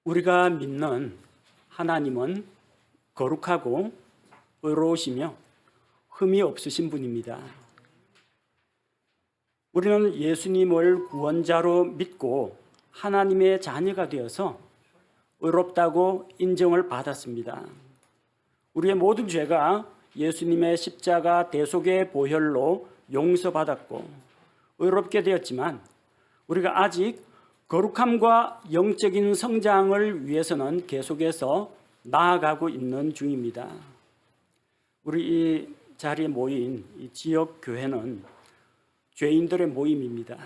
우리가 믿는 하나님은 거룩하고 의로우시며 흠이 없으신 분입니다. 우리는 예수님을 구원자로 믿고 하나님의 자녀가 되어서 의롭다고 인정을 받았습니다. 우리의 모든 죄가 예수님의 십자가 대속의 보혈로 용서받았고 의롭게 되었지만 우리가 아직 거룩함과 영적인 성장을 위해서는 계속해서 나아가고 있는 중입니다. 우리 이 자리에 모인 이 지역 교회는 죄인들의 모임입니다.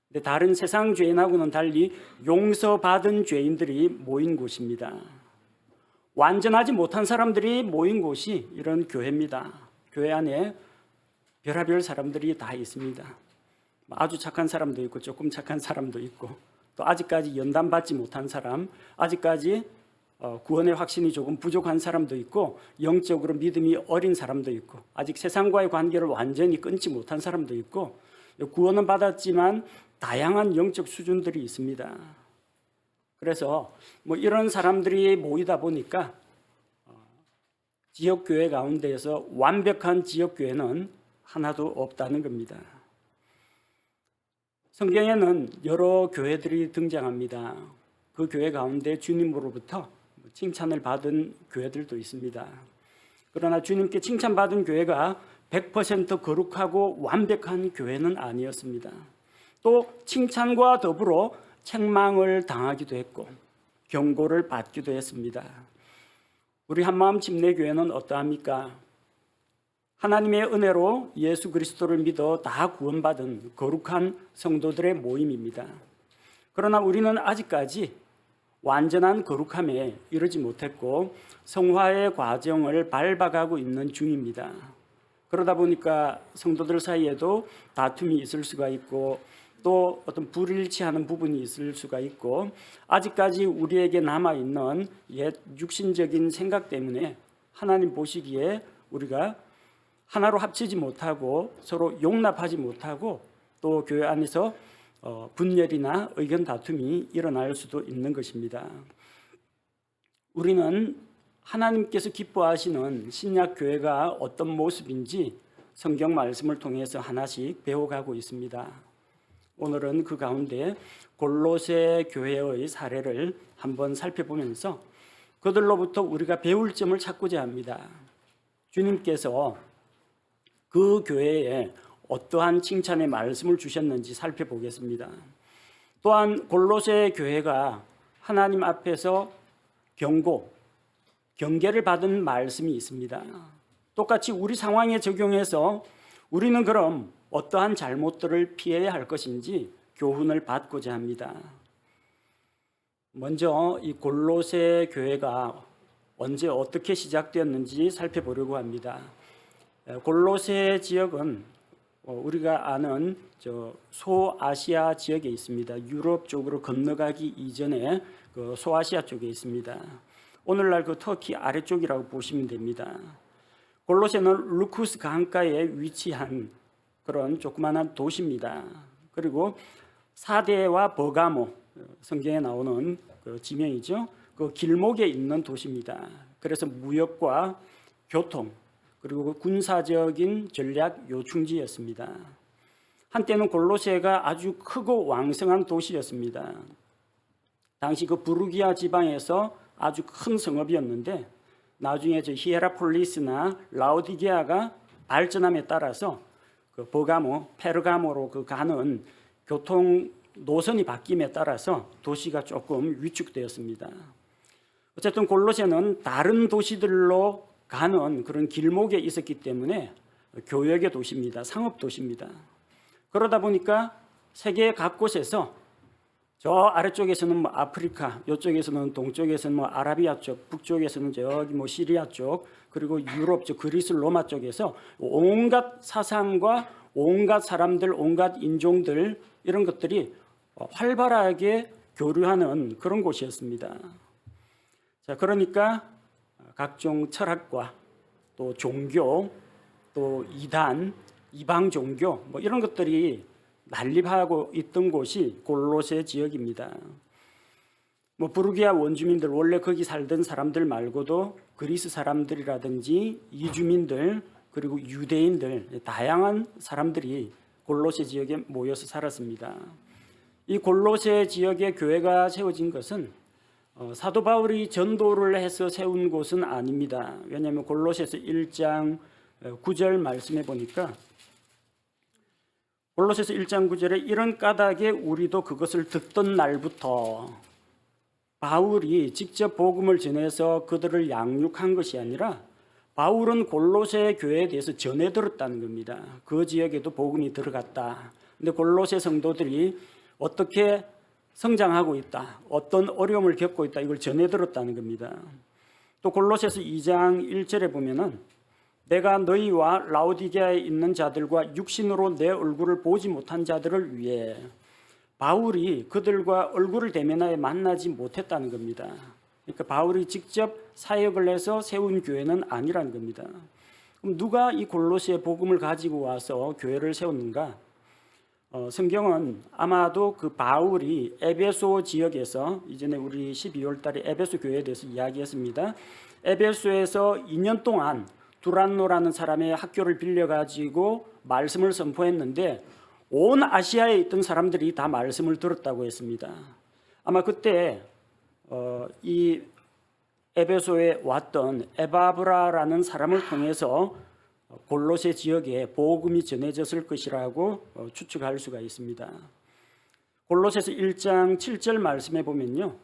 근데 다른 세상 죄인하고는 달리 용서받은 죄인들이 모인 곳입니다. 완전하지 못한 사람들이 모인 곳이 이런 교회입니다. 교회 안에 별의별 사람들이 다 있습니다. 아주 착한 사람도 있고 조금 착한 사람도 있고 또 아직까지 연단받지 못한 사람, 아직까지 구원의 확신이 조금 부족한 사람도 있고 영적으로 믿음이 어린 사람도 있고 아직 세상과의 관계를 완전히 끊지 못한 사람도 있고 구원은 받았지만 다양한 영적 수준들이 있습니다. 그래서 이런 사람들이 모이다 보니까 지역교회 가운데에서 완벽한 지역교회는 하나도 없다는 겁니다. 성경에는 여러 교회들이 등장합니다. 그 교회 가운데 주님으로부터 칭찬을 받은 교회들도 있습니다. 그러나 주님께 칭찬받은 교회가 100% 거룩하고 완벽한 교회는 아니었습니다. 또 칭찬과 더불어 책망을 당하기도 했고 경고를 받기도 했습니다. 우리 한마음 침례교회는 어떠합니까? 하나님의 은혜로 예수 그리스도를 믿어 다 구원받은 거룩한 성도들의 모임입니다. 그러나 우리는 아직까지 완전한 거룩함에 이르지 못했고 성화의 과정을 밟아가고 있는 중입니다. 그러다 보니까 성도들 사이에도 다툼이 있을 수가 있고 또 어떤 불일치하는 부분이 있을 수가 있고 아직까지 우리에게 남아있는 옛 육신적인 생각 때문에 하나님 보시기에 우리가 하나로 합치지 못하고 서로 용납하지 못하고 또 교회 안에서 분열이나 의견 다툼이 일어날 수도 있는 것입니다. 우리는 하나님께서 기뻐하시는 신약 교회가 어떤 모습인지 성경 말씀을 통해서 하나씩 배워가고 있습니다. 오늘은 그 가운데 골로새 교회의 사례를 한번 살펴보면서 그들로부터 우리가 배울 점을 찾고자 합니다. 주님께서 그 교회에 어떠한 칭찬의 말씀을 주셨는지 살펴보겠습니다. 또한 골로새 교회가 하나님 앞에서 경계를 받은 말씀이 있습니다. 똑같이 우리 상황에 적용해서 우리는 그럼 어떠한 잘못들을 피해야 할 것인지 교훈을 받고자 합니다. 먼저 이 골로새 교회가 언제 어떻게 시작되었는지 살펴보려고 합니다. 골로새 지역은 우리가 아는 소아시아 지역에 있습니다. 유럽 쪽으로 건너가기 이전에 그 소아시아 쪽에 있습니다. 오늘날 그 터키 아래쪽이라고 보시면 됩니다. 골로새는 루쿠스 강가에 위치한 그런 조그마한 도시입니다. 그리고 사대와 버가모, 성경에 나오는 그 지명이죠. 그 길목에 있는 도시입니다. 그래서 무역과 교통 그리고 군사적인 전략 요충지였습니다. 한때는 골로새가 아주 크고 왕성한 도시였습니다. 당시 그 부르기아 지방에서 아주 큰 성읍이었는데 나중에 히에라폴리스나 라오디게아가 발전함에 따라서 그 버가모, 페르가모로 그 가는 교통 노선이 바뀜에 따라서 도시가 조금 위축되었습니다. 어쨌든 골로새는 다른 도시들로 가는 그런 길목에 있었기 때문에 교역의 도시입니다. 상업 도시입니다. 그러다 보니까 세계 각곳에서 저 아래쪽에서는 아프리카, 이쪽에서는 동쪽에서는 아라비아 쪽, 북쪽에서는 저기 시리아 쪽, 그리고 유럽 쪽 그리스 로마 쪽에서 온갖 사상과 온갖 사람들, 온갖 인종들 이런 것들이 활발하게 교류하는 그런 곳이었습니다. 자, 그러니까 각종 철학과 또 종교, 또 이단, 이방 종교 이런 것들이 난립하고 있던 곳이 골로새 지역입니다. 부르기아 원주민들, 원래 거기 살던 사람들 말고도 그리스 사람들이라든지 이주민들, 그리고 유대인들, 다양한 사람들이 골로새 지역에 모여서 살았습니다. 이 골로새 지역에 교회가 세워진 것은 사도 바울이 전도를 해서 세운 곳은 아닙니다. 왜냐하면 골로새서 1장 9절 말씀해 보니까, 골로새서 1장 9절에 이런 까닭에 우리도 그것을 듣던 날부터, 바울이 직접 복음을 전해서 그들을 양육한 것이 아니라 바울은 골로새 교회에 대해서 전해 들었다는 겁니다. 그 지역에도 복음이 들어갔다. 근데 골로새 성도들이 어떻게 성장하고 있다, 어떤 어려움을 겪고 있다, 이걸 전해 들었다는 겁니다. 또 골로새서 2장 1절에 보면은 내가 너희와 라오디게아에 있는 자들과 육신으로 내 얼굴을 보지 못한 자들을 위해, 바울이 그들과 얼굴을 대면하여 만나지 못했다는 겁니다. 그러니까 바울이 직접 사역을 해서 세운 교회는 아니라는 겁니다. 그럼 누가 이 골로새 복음을 가지고 와서 교회를 세웠는가? 성경은 아마도 그 바울이 에베소 지역에서, 이전에 우리 12월 달에 에베소 교회에 대해서 이야기했습니다. 에베소에서 2년 동안 두란노라는 사람의 학교를 빌려가지고 말씀을 선포했는데 온 아시아에 있던 사람들이 다 말씀을 들었다고 했습니다. 아마 그때 이 에베소에 왔던 에바브라라는 사람을 통해서 골로새 지역에 복음이 전해졌을 것이라고 추측할 수가 있습니다. 골로새서 1장 7절 말씀에 보면요,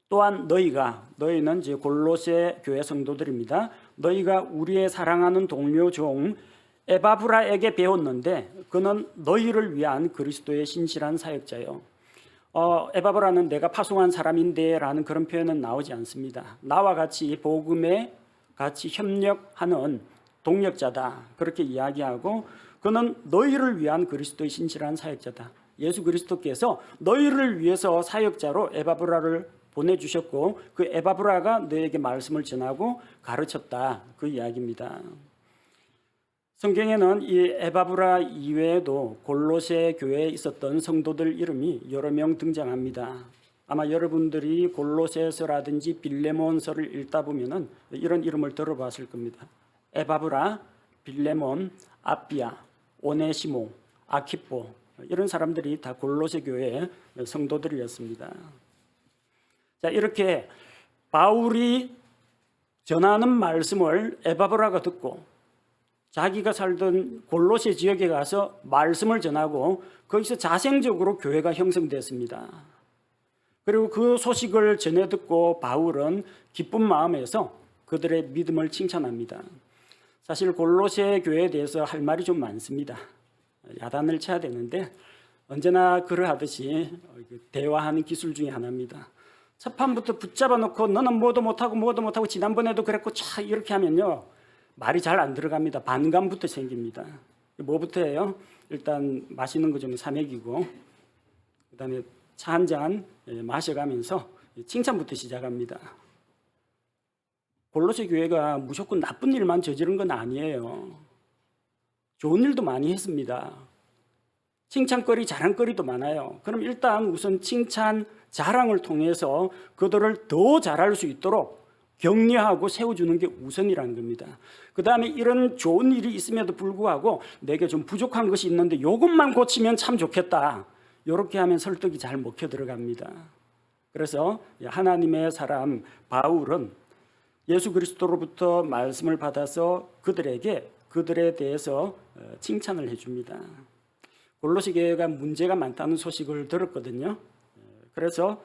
또한 너희는 이제 골로새 교회 성도들입니다. 너희가 우리의 사랑하는 동료 종 에바브라에게 배웠는데 그는 너희를 위한 그리스도의 신실한 사역자요. 에바브라는 내가 파송한 사람인데 라는 그런 표현은 나오지 않습니다. 나와 같이 복음에 같이 협력하는 동력자다, 그렇게 이야기하고, 그는 너희를 위한 그리스도의 신실한 사역자다. 예수 그리스도께서 너희를 위해서 사역자로 에바브라를 보내주셨고 그 에바브라가 너에게 말씀을 전하고 가르쳤다, 그 이야기입니다. 성경에는 이 에바브라 이외에도 골로새 교회에 있었던 성도들 이름이 여러 명 등장합니다. 아마 여러분들이 골로새서라든지 빌레몬서를 읽다 보면은 이런 이름을 들어봤을 겁니다. 에바브라, 빌레몬, 아비아, 오네시모, 아키포, 이런 사람들이 다 골로새 교회의 성도들이었습니다. 자, 이렇게 바울이 전하는 말씀을 에바브라가 듣고 자기가 살던 골로새 지역에 가서 말씀을 전하고 거기서 자생적으로 교회가 형성됐습니다. 그리고 그 소식을 전해 듣고 바울은 기쁜 마음에서 그들의 믿음을 칭찬합니다. 사실 골로새 교회에 대해서 할 말이 좀 많습니다. 야단을 쳐야 되는데 언제나 그러하듯이 대화하는 기술 중에 하나입니다. 첫 판부터 붙잡아 놓고 너는 뭐도 못하고 지난번에도 그랬고 차 이렇게 하면요, 말이 잘 안 들어갑니다. 반감부터 생깁니다. 뭐부터 해요? 일단 마시는 거 좀 사먹이고, 그 다음에 차 한 잔 마셔가면서 칭찬부터 시작합니다. 골로새 교회가 무조건 나쁜 일만 저지른 건 아니에요. 좋은 일도 많이 했습니다. 칭찬거리, 자랑거리도 많아요. 그럼 일단 우선 칭찬, 자랑을 통해서 그들을 더 잘할 수 있도록 격려하고 세워주는 게 우선이라는 겁니다. 그 다음에 이런 좋은 일이 있음에도 불구하고 내게 좀 부족한 것이 있는데 이것만 고치면 참 좋겠다, 이렇게 하면 설득이 잘 먹혀 들어갑니다. 그래서 하나님의 사람 바울은 예수 그리스도로부터 말씀을 받아서 그들에 대해서 칭찬을 해줍니다. 골로새 교회가 문제가 많다는 소식을 들었거든요. 그래서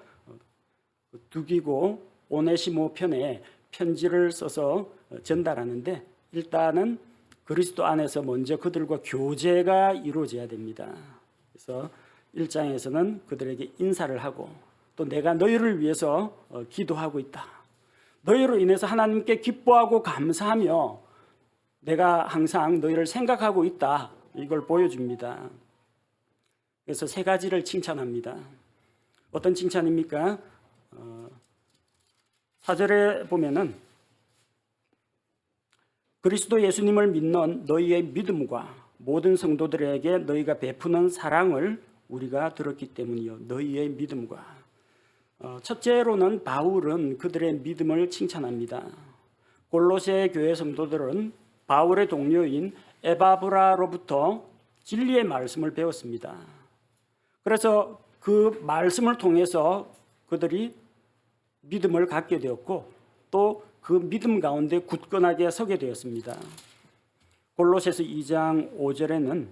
두기고 오네시모 편에 편지를 써서 전달하는데 일단은 그리스도 안에서 먼저 그들과 교제가 이루어져야 됩니다. 그래서 1장에서는 그들에게 인사를 하고, 또 내가 너희를 위해서 기도하고 있다, 너희로 인해서 하나님께 기뻐하고 감사하며 내가 항상 너희를 생각하고 있다, 이걸 보여줍니다. 그래서 세 가지를 칭찬합니다. 어떤 칭찬입니까? 4절에 보면은 그리스도 예수님을 믿는 너희의 믿음과 모든 성도들에게 너희가 베푸는 사랑을 우리가 들었기 때문이요. 너희의 믿음과. 첫째로는 바울은 그들의 믿음을 칭찬합니다. 골로새 교회 성도들은 바울의 동료인 에바브라로부터 진리의 말씀을 배웠습니다. 그래서 그 말씀을 통해서 그들이 믿음을 갖게 되었고 또 그 믿음 가운데 굳건하게 서게 되었습니다. 골로새서 2장 5절에는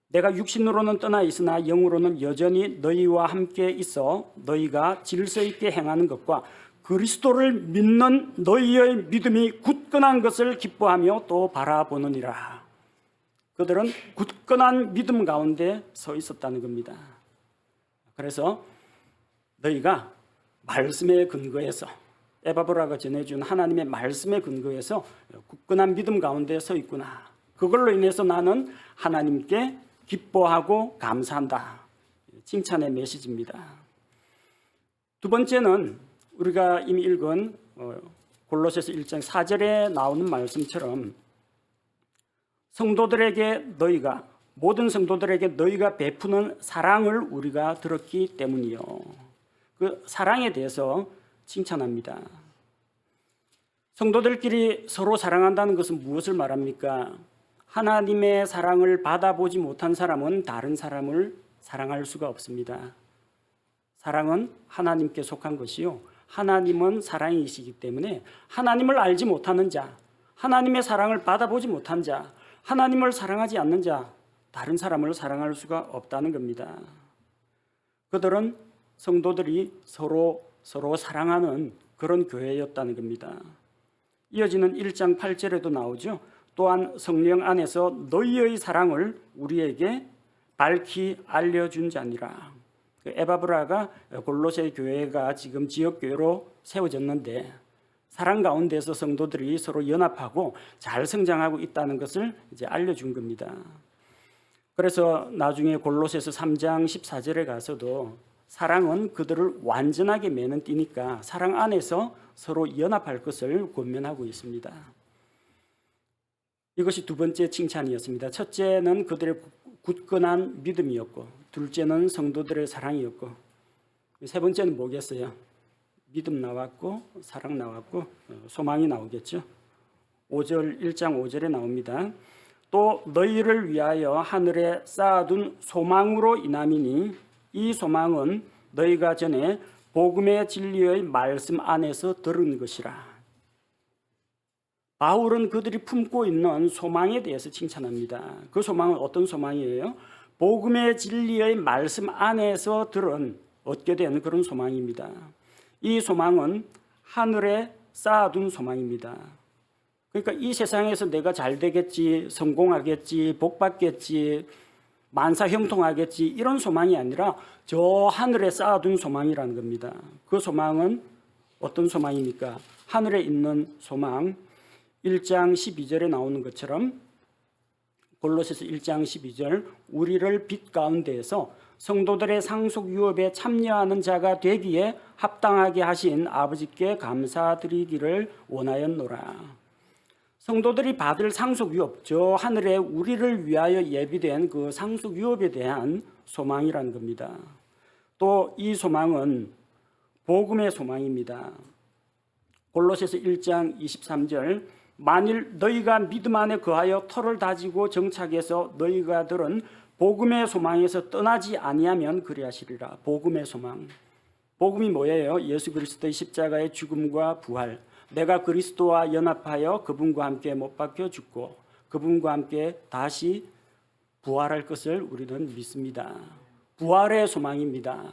내가 육신으로는 떠나 있으나 영으로는 여전히 너희와 함께 있어 너희가 질서 있게 행하는 것과 그리스도를 믿는 너희의 믿음이 굳건한 것을 기뻐하며 또 바라보느니라. 그들은 굳건한 믿음 가운데 서 있었다는 겁니다. 그래서 너희가 말씀에 근거해서 에바브라가 전해준 하나님의 말씀에 근거해서 굳건한 믿음 가운데 서 있구나. 그걸로 인해서 나는 하나님께 기뻐하고 감사한다. 칭찬의 메시지입니다. 두 번째는 우리가 이미 읽은 골로새서 1장 4절에 나오는 말씀처럼 모든 성도들에게 너희가 베푸는 사랑을 우리가 들었기 때문이요. 그 사랑에 대해서 칭찬합니다. 성도들끼리 서로 사랑한다는 것은 무엇을 말합니까? 하나님의 사랑을 받아보지 못한 사람은 다른 사람을 사랑할 수가 없습니다. 사랑은 하나님께 속한 것이요. 하나님은 사랑이시기 때문에 하나님을 알지 못하는 자, 하나님의 사랑을 받아보지 못한 자, 하나님을 사랑하지 않는 자, 다른 사람을 사랑할 수가 없다는 겁니다. 그들은 성도들이 서로 사랑하는 그런 교회였다는 겁니다. 이어지는 1장 8절에도 나오죠. 또한 성령 안에서 너희의 사랑을 우리에게 밝히 알려준 자니라. 에바브라가 골로새 교회가 지금 지역교회로 세워졌는데 사랑 가운데서 성도들이 서로 연합하고 잘 성장하고 있다는 것을 이제 알려준 겁니다. 그래서 나중에 골로새서 3장 14절에 가서도 사랑은 그들을 완전하게 매는 띠니까 사랑 안에서 서로 연합할 것을 권면하고 있습니다. 이것이 두 번째 칭찬이었습니다. 첫째는 그들의 굳건한 믿음이었고 둘째는 성도들의 사랑이었고 세 번째는 뭐겠어요? 믿음 나왔고 사랑 나왔고 소망이 나오겠죠. 1장 5절에 나옵니다. 또 너희를 위하여 하늘에 쌓아둔 소망으로 인함이니 이 소망은 너희가 전에 복음의 진리의 말씀 안에서 들은 것이라. 바울은 그들이 품고 있는 소망에 대해서 칭찬합니다. 그 소망은 어떤 소망이에요? 복음의 진리의 말씀 안에서 얻게 되는 그런 소망입니다. 이 소망은 하늘에 쌓아둔 소망입니다. 그러니까 이 세상에서 내가 잘 되겠지, 성공하겠지, 복 받겠지, 만사 형통하겠지 이런 소망이 아니라 저 하늘에 쌓아둔 소망이라는 겁니다. 그 소망은 어떤 소망입니까? 하늘에 있는 소망. 1장 12절에 나오는 것처럼 골로새서 1장 12절 우리를 빛 가운데에서 성도들의 상속 유업에 참여하는 자가 되기에 합당하게 하신 아버지께 감사드리기를 원하였노라. 성도들이 받을 상속 유업, 저 하늘에 우리를 위하여 예비된 그 상속 유업에 대한 소망이라는 겁니다. 또 이 소망은 복음의 소망입니다. 골로새서 1장 23절 만일 너희가 믿음 안에 거하여 터를 다지고 정착해서 너희가 들은 복음의 소망에서 떠나지 아니하면 그리하시리라. 복음의 소망. 복음이 뭐예요? 예수 그리스도의 십자가의 죽음과 부활. 내가 그리스도와 연합하여 그분과 함께 못 박혀 죽고 그분과 함께 다시 부활할 것을 우리는 믿습니다. 부활의 소망입니다.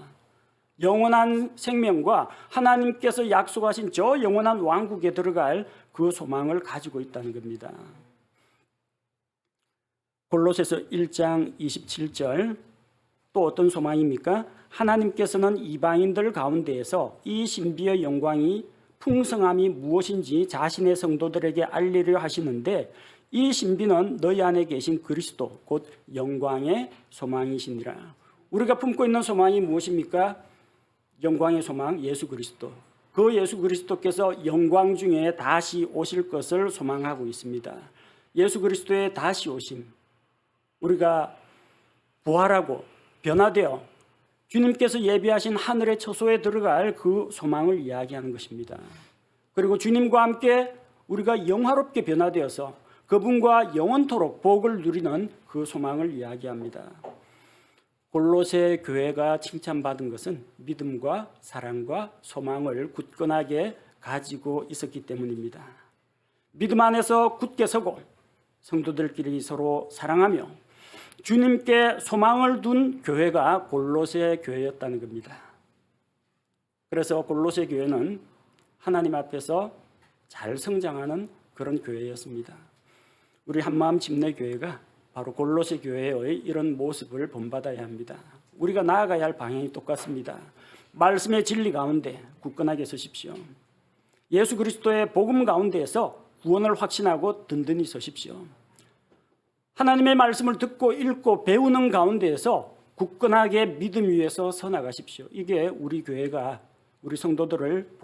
영원한 생명과 하나님께서 약속하신 저 영원한 왕국에 들어갈 그 소망을 가지고 있다는 겁니다. 골로새서 1장 27절 또 어떤 소망입니까? 하나님께서는 이방인들 가운데에서 이 신비의 영광이 풍성함이 무엇인지 자신의 성도들에게 알리려 하시는데 이 신비는 너희 안에 계신 그리스도 곧 영광의 소망이시니라. 우리가 품고 있는 소망이 무엇입니까? 영광의 소망 예수 그리스도. 그 예수 그리스도께서 영광 중에 다시 오실 것을 소망하고 있습니다. 예수 그리스도의 다시 오심. 우리가 부활하고 변화되어 주님께서 예비하신 하늘의 처소에 들어갈 그 소망을 이야기하는 것입니다. 그리고 주님과 함께 우리가 영화롭게 변화되어서 그분과 영원토록 복을 누리는 그 소망을 이야기합니다. 골로새 교회가 칭찬받은 것은 믿음과 사랑과 소망을 굳건하게 가지고 있었기 때문입니다. 믿음 안에서 굳게 서고 성도들끼리 서로 사랑하며 주님께 소망을 둔 교회가 골로새 교회였다는 겁니다. 그래서 골로새 교회는 하나님 앞에서 잘 성장하는 그런 교회였습니다. 우리 한마음 집내교회가 바로 골로새 교회의 이런 모습을 본받아야 합니다. 우리가 나아가야 할 방향이 똑같습니다. 말씀의 진리 가운데 굳건하게 서십시오. 예수 그리스도의 복음 가운데에서 구원을 확신하고 든든히 서십시오. 하나님의 말씀을 듣고 읽고 배우는 가운데에서 굳건하게 믿음 위에서 서 나가십시오. 이게 우리 교회가 우리 성도들을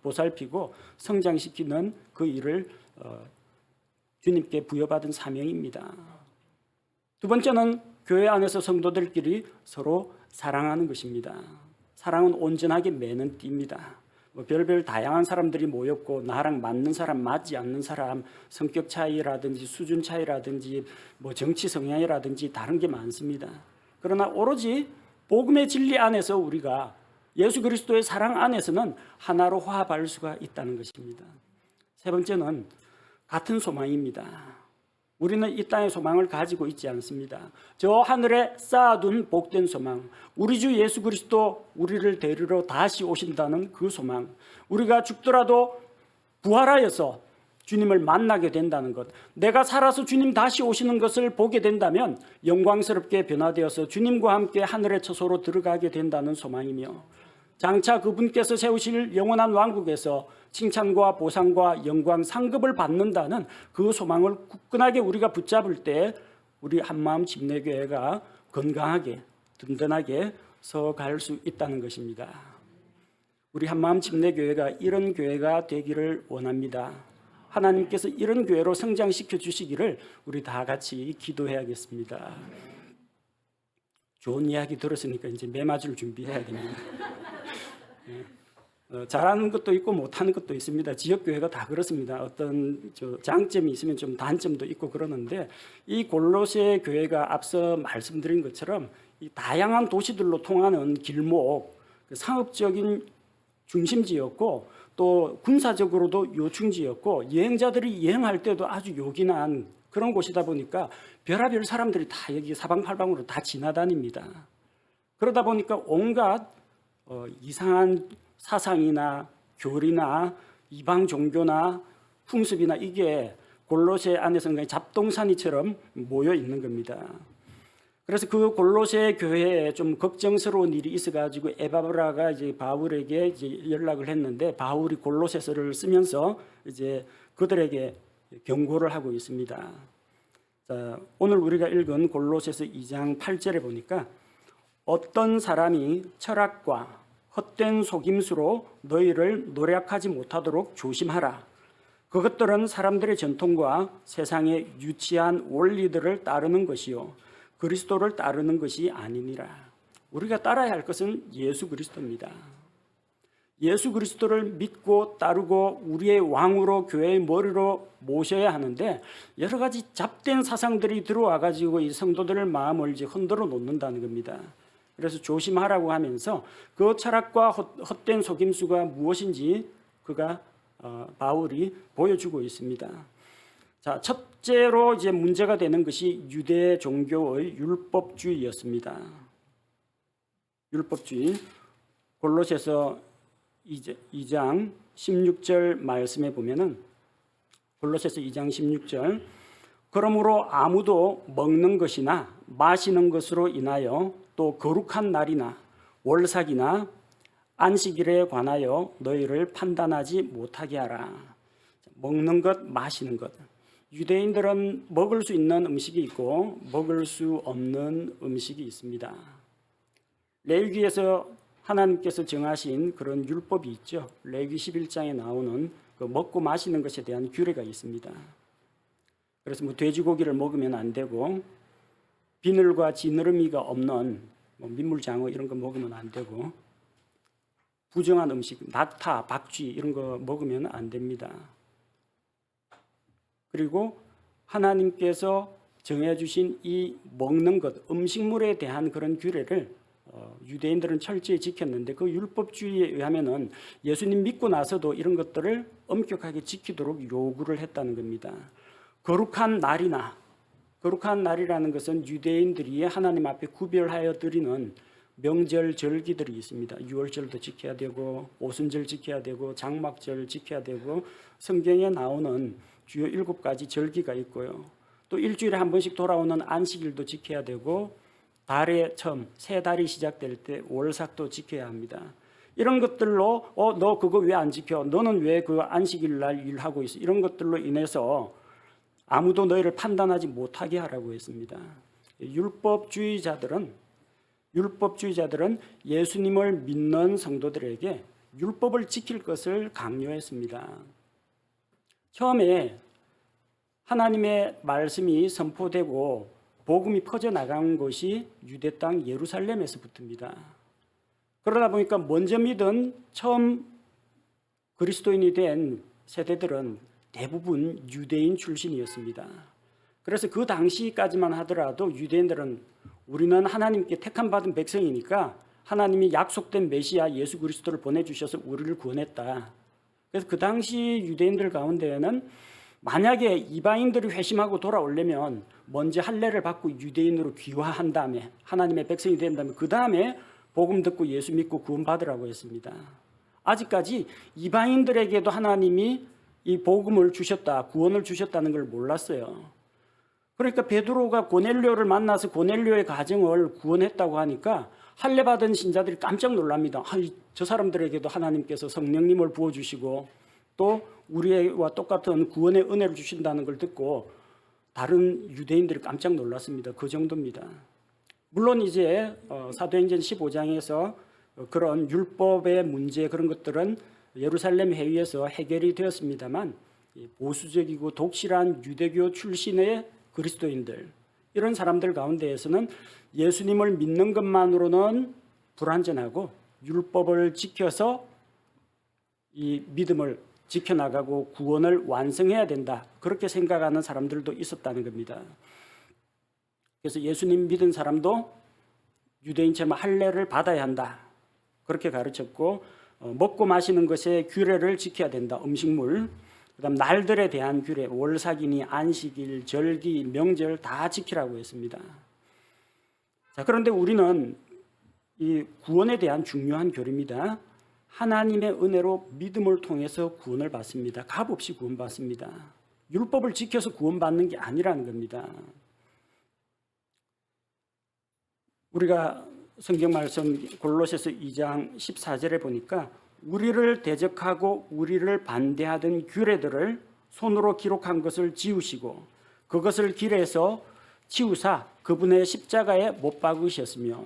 보살피고 성장시키는 그 일을 주님께 부여받은 사명입니다. 두 번째는 교회 안에서 성도들끼리 서로 사랑하는 것입니다. 사랑은 온전하게 매는 띠입니다. 별별 다양한 사람들이 모였고 나랑 맞는 사람, 맞지 않는 사람, 성격 차이라든지 수준 차이라든지 정치 성향이라든지 다른 게 많습니다. 그러나 오로지 복음의 진리 안에서 우리가 예수 그리스도의 사랑 안에서는 하나로 화합할 수가 있다는 것입니다. 세 번째는 같은 소망입니다. 우리는 이 땅의 소망을 가지고 있지 않습니다. 저 하늘에 쌓아둔 복된 소망, 우리 주 예수 그리스도 우리를 데리러 다시 오신다는 그 소망, 우리가 죽더라도 부활하여서 주님을 만나게 된다는 것, 내가 살아서 주님 다시 오시는 것을 보게 된다면 영광스럽게 변화되어서 주님과 함께 하늘의 처소로 들어가게 된다는 소망이며, 장차 그분께서 세우실 영원한 왕국에서 칭찬과 보상과 영광 상급을 받는다는 그 소망을 굳건하게 우리가 붙잡을 때 우리 한마음 집내교회가 건강하게 든든하게 서갈 수 있다는 것입니다. 우리 한마음 집내교회가 이런 교회가 되기를 원합니다. 하나님께서 이런 교회로 성장시켜 주시기를 우리 다 같이 기도해야겠습니다. 좋은 이야기 들었으니까 이제 매맞을 준비해야 됩니다. 잘하는 것도 있고 못하는 것도 있습니다. 지역교회가 다 그렇습니다. 어떤 장점이 있으면 좀 단점도 있고 그러는데, 이 골로새 교회가 앞서 말씀드린 것처럼 이 다양한 도시들로 통하는 길목, 상업적인 중심지였고 또 군사적으로도 요충지였고 여행자들이 여행할 때도 아주 요긴한 그런 곳이다 보니까 별하별 사람들이 다 여기 사방팔방으로 다 지나다닙니다. 그러다 보니까 온갖 이상한 사상이나 교리나 이방 종교나 풍습이나 이게 골로새 안에서 잡동사니처럼 모여 있는 겁니다. 그래서 그 골로새 교회에 좀 걱정스러운 일이 있어가지고 에바브라가 이제 바울에게 이제 연락을 했는데, 바울이 골로새서를 쓰면서 이제 그들에게 경고를 하고 있습니다. 자, 오늘 우리가 읽은 골로새서 2장 8절에 보니까 어떤 사람이 철학과 헛된 속임수로 너희를 노력하지 못하도록 조심하라. 그것들은 사람들의 전통과 세상의 유치한 원리들을 따르는 것이요 그리스도를 따르는 것이 아니니라. 우리가 따라야 할 것은 예수 그리스도입니다. 예수 그리스도를 믿고 따르고 우리의 왕으로 교회의 머리로 모셔야 하는데, 여러 가지 잡된 사상들이 들어와 가지고 이 성도들의 마음을 이제 흔들어 놓는다는 겁니다. 그래서 조심하라고 하면서 그 철학과 헛된 속임수가 무엇인지 바울이 보여주고 있습니다. 자, 첫째로 이제 문제가 되는 것이 유대 종교의 율법주의였습니다. 율법주의. 골로새서 2장 16절 말씀에 보면은, 골로새서 2장 16절, 그러므로 아무도 먹는 것이나 마시는 것으로 인하여 또 거룩한 날이나 월삭이나 안식일에 관하여 너희를 판단하지 못하게 하라. 먹는 것, 마시는 것. 유대인들은 먹을 수 있는 음식이 있고 먹을 수 없는 음식이 있습니다. 레위기에서 하나님께서 정하신 그런 율법이 있죠. 레위기 11장에 나오는 그 먹고 마시는 것에 대한 규례가 있습니다. 그래서 돼지고기를 먹으면 안 되고 비늘과 지느러미가 없는 뭐 민물장어 이런 거 먹으면 안 되고, 부정한 음식, 낙타, 박쥐 이런 거 먹으면 안 됩니다. 그리고 하나님께서 정해주신 이 먹는 것, 음식물에 대한 그런 규례를 유대인들은 철저히 지켰는데, 그 율법주의에 의하면은 예수님 믿고 나서도 이런 것들을 엄격하게 지키도록 요구를 했다는 겁니다. 거룩한 날이라는 것은 유대인들이 하나님 앞에 구별하여 드리는 명절, 절기들이 있습니다. 유월절도 지켜야 되고, 오순절 지켜야 되고, 장막절 지켜야 되고, 성경에 나오는 주요 7가지 절기가 있고요. 또 일주일에 한 번씩 돌아오는 안식일도 지켜야 되고, 달의 처음, 새 달이 시작될 때 월삭도 지켜야 합니다. 이런 것들로 너 그거 왜 안 지켜? 너는 왜 그 안식일 날 일하고 있어? 이런 것들로 인해서 아무도 너희를 판단하지 못하게 하라고 했습니다. 율법주의자들은 예수님을 믿는 성도들에게 율법을 지킬 것을 강요했습니다. 처음에 하나님의 말씀이 선포되고 복음이 퍼져나간 것이 유대 땅 예루살렘에서부터입니다. 그러다 보니까 먼저 믿은 처음 그리스도인이 된 세대들은 대부분 유대인 출신이었습니다. 그래서 그 당시까지만 하더라도 유대인들은 우리는 하나님께 택함받은 백성이니까 하나님이 약속된 메시아 예수 그리스도를 보내주셔서 우리를 구원했다. 그래서 그 당시 유대인들 가운데에는 만약에 이방인들이 회심하고 돌아오려면 먼저 할례를 받고 유대인으로 귀화한 다음에 하나님의 백성이 된 다음에 그 다음에 복음 듣고 예수 믿고 구원받으라고 했습니다. 아직까지 이방인들에게도 하나님이 이 복음을 주셨다, 구원을 주셨다는 걸 몰랐어요. 그러니까 베드로가 고넬료를 만나서 고넬료의 가정을 구원했다고 하니까 할례 받은 신자들이 깜짝 놀랍니다. 저 사람들에게도 하나님께서 성령님을 부어주시고 또 우리와 똑같은 구원의 은혜를 주신다는 걸 듣고 다른 유대인들이 깜짝 놀랐습니다. 그 정도입니다. 물론 이제 사도행전 15장에서 그런 율법의 문제 그런 것들은 예루살렘 회의에서 해결이 되었습니다만 보수적이고 독실한 유대교 출신의 그리스도인들 이런 사람들 가운데에서는 예수님을 믿는 것만으로는 불완전하고 율법을 지켜서 이 믿음을 지켜나가고 구원을 완성해야 된다. 그렇게 생각하는 사람들도 있었다는 겁니다. 그래서 예수님 믿은 사람도 유대인처럼 할례를 받아야 한다. 그렇게 가르쳤고 먹고 마시는 것의 규례를 지켜야 된다. 음식물, 그다음 날들에 대한 규례, 월삭이니 안식일, 절기, 명절 다 지키라고 했습니다. 자, 그런데 우리는 이 구원에 대한 중요한 교리입니다. 하나님의 은혜로 믿음을 통해서 구원을 받습니다. 값없이 구원받습니다. 율법을 지켜서 구원받는 게 아니라는 겁니다. 우리가 성경 말씀 골로새서 2장 14절에 보니까 우리를 대적하고 우리를 반대하던 규례들을 손으로 기록한 것을 지우시고 그것을 길에서 치우사 그분의 십자가에 못 박으셨으며,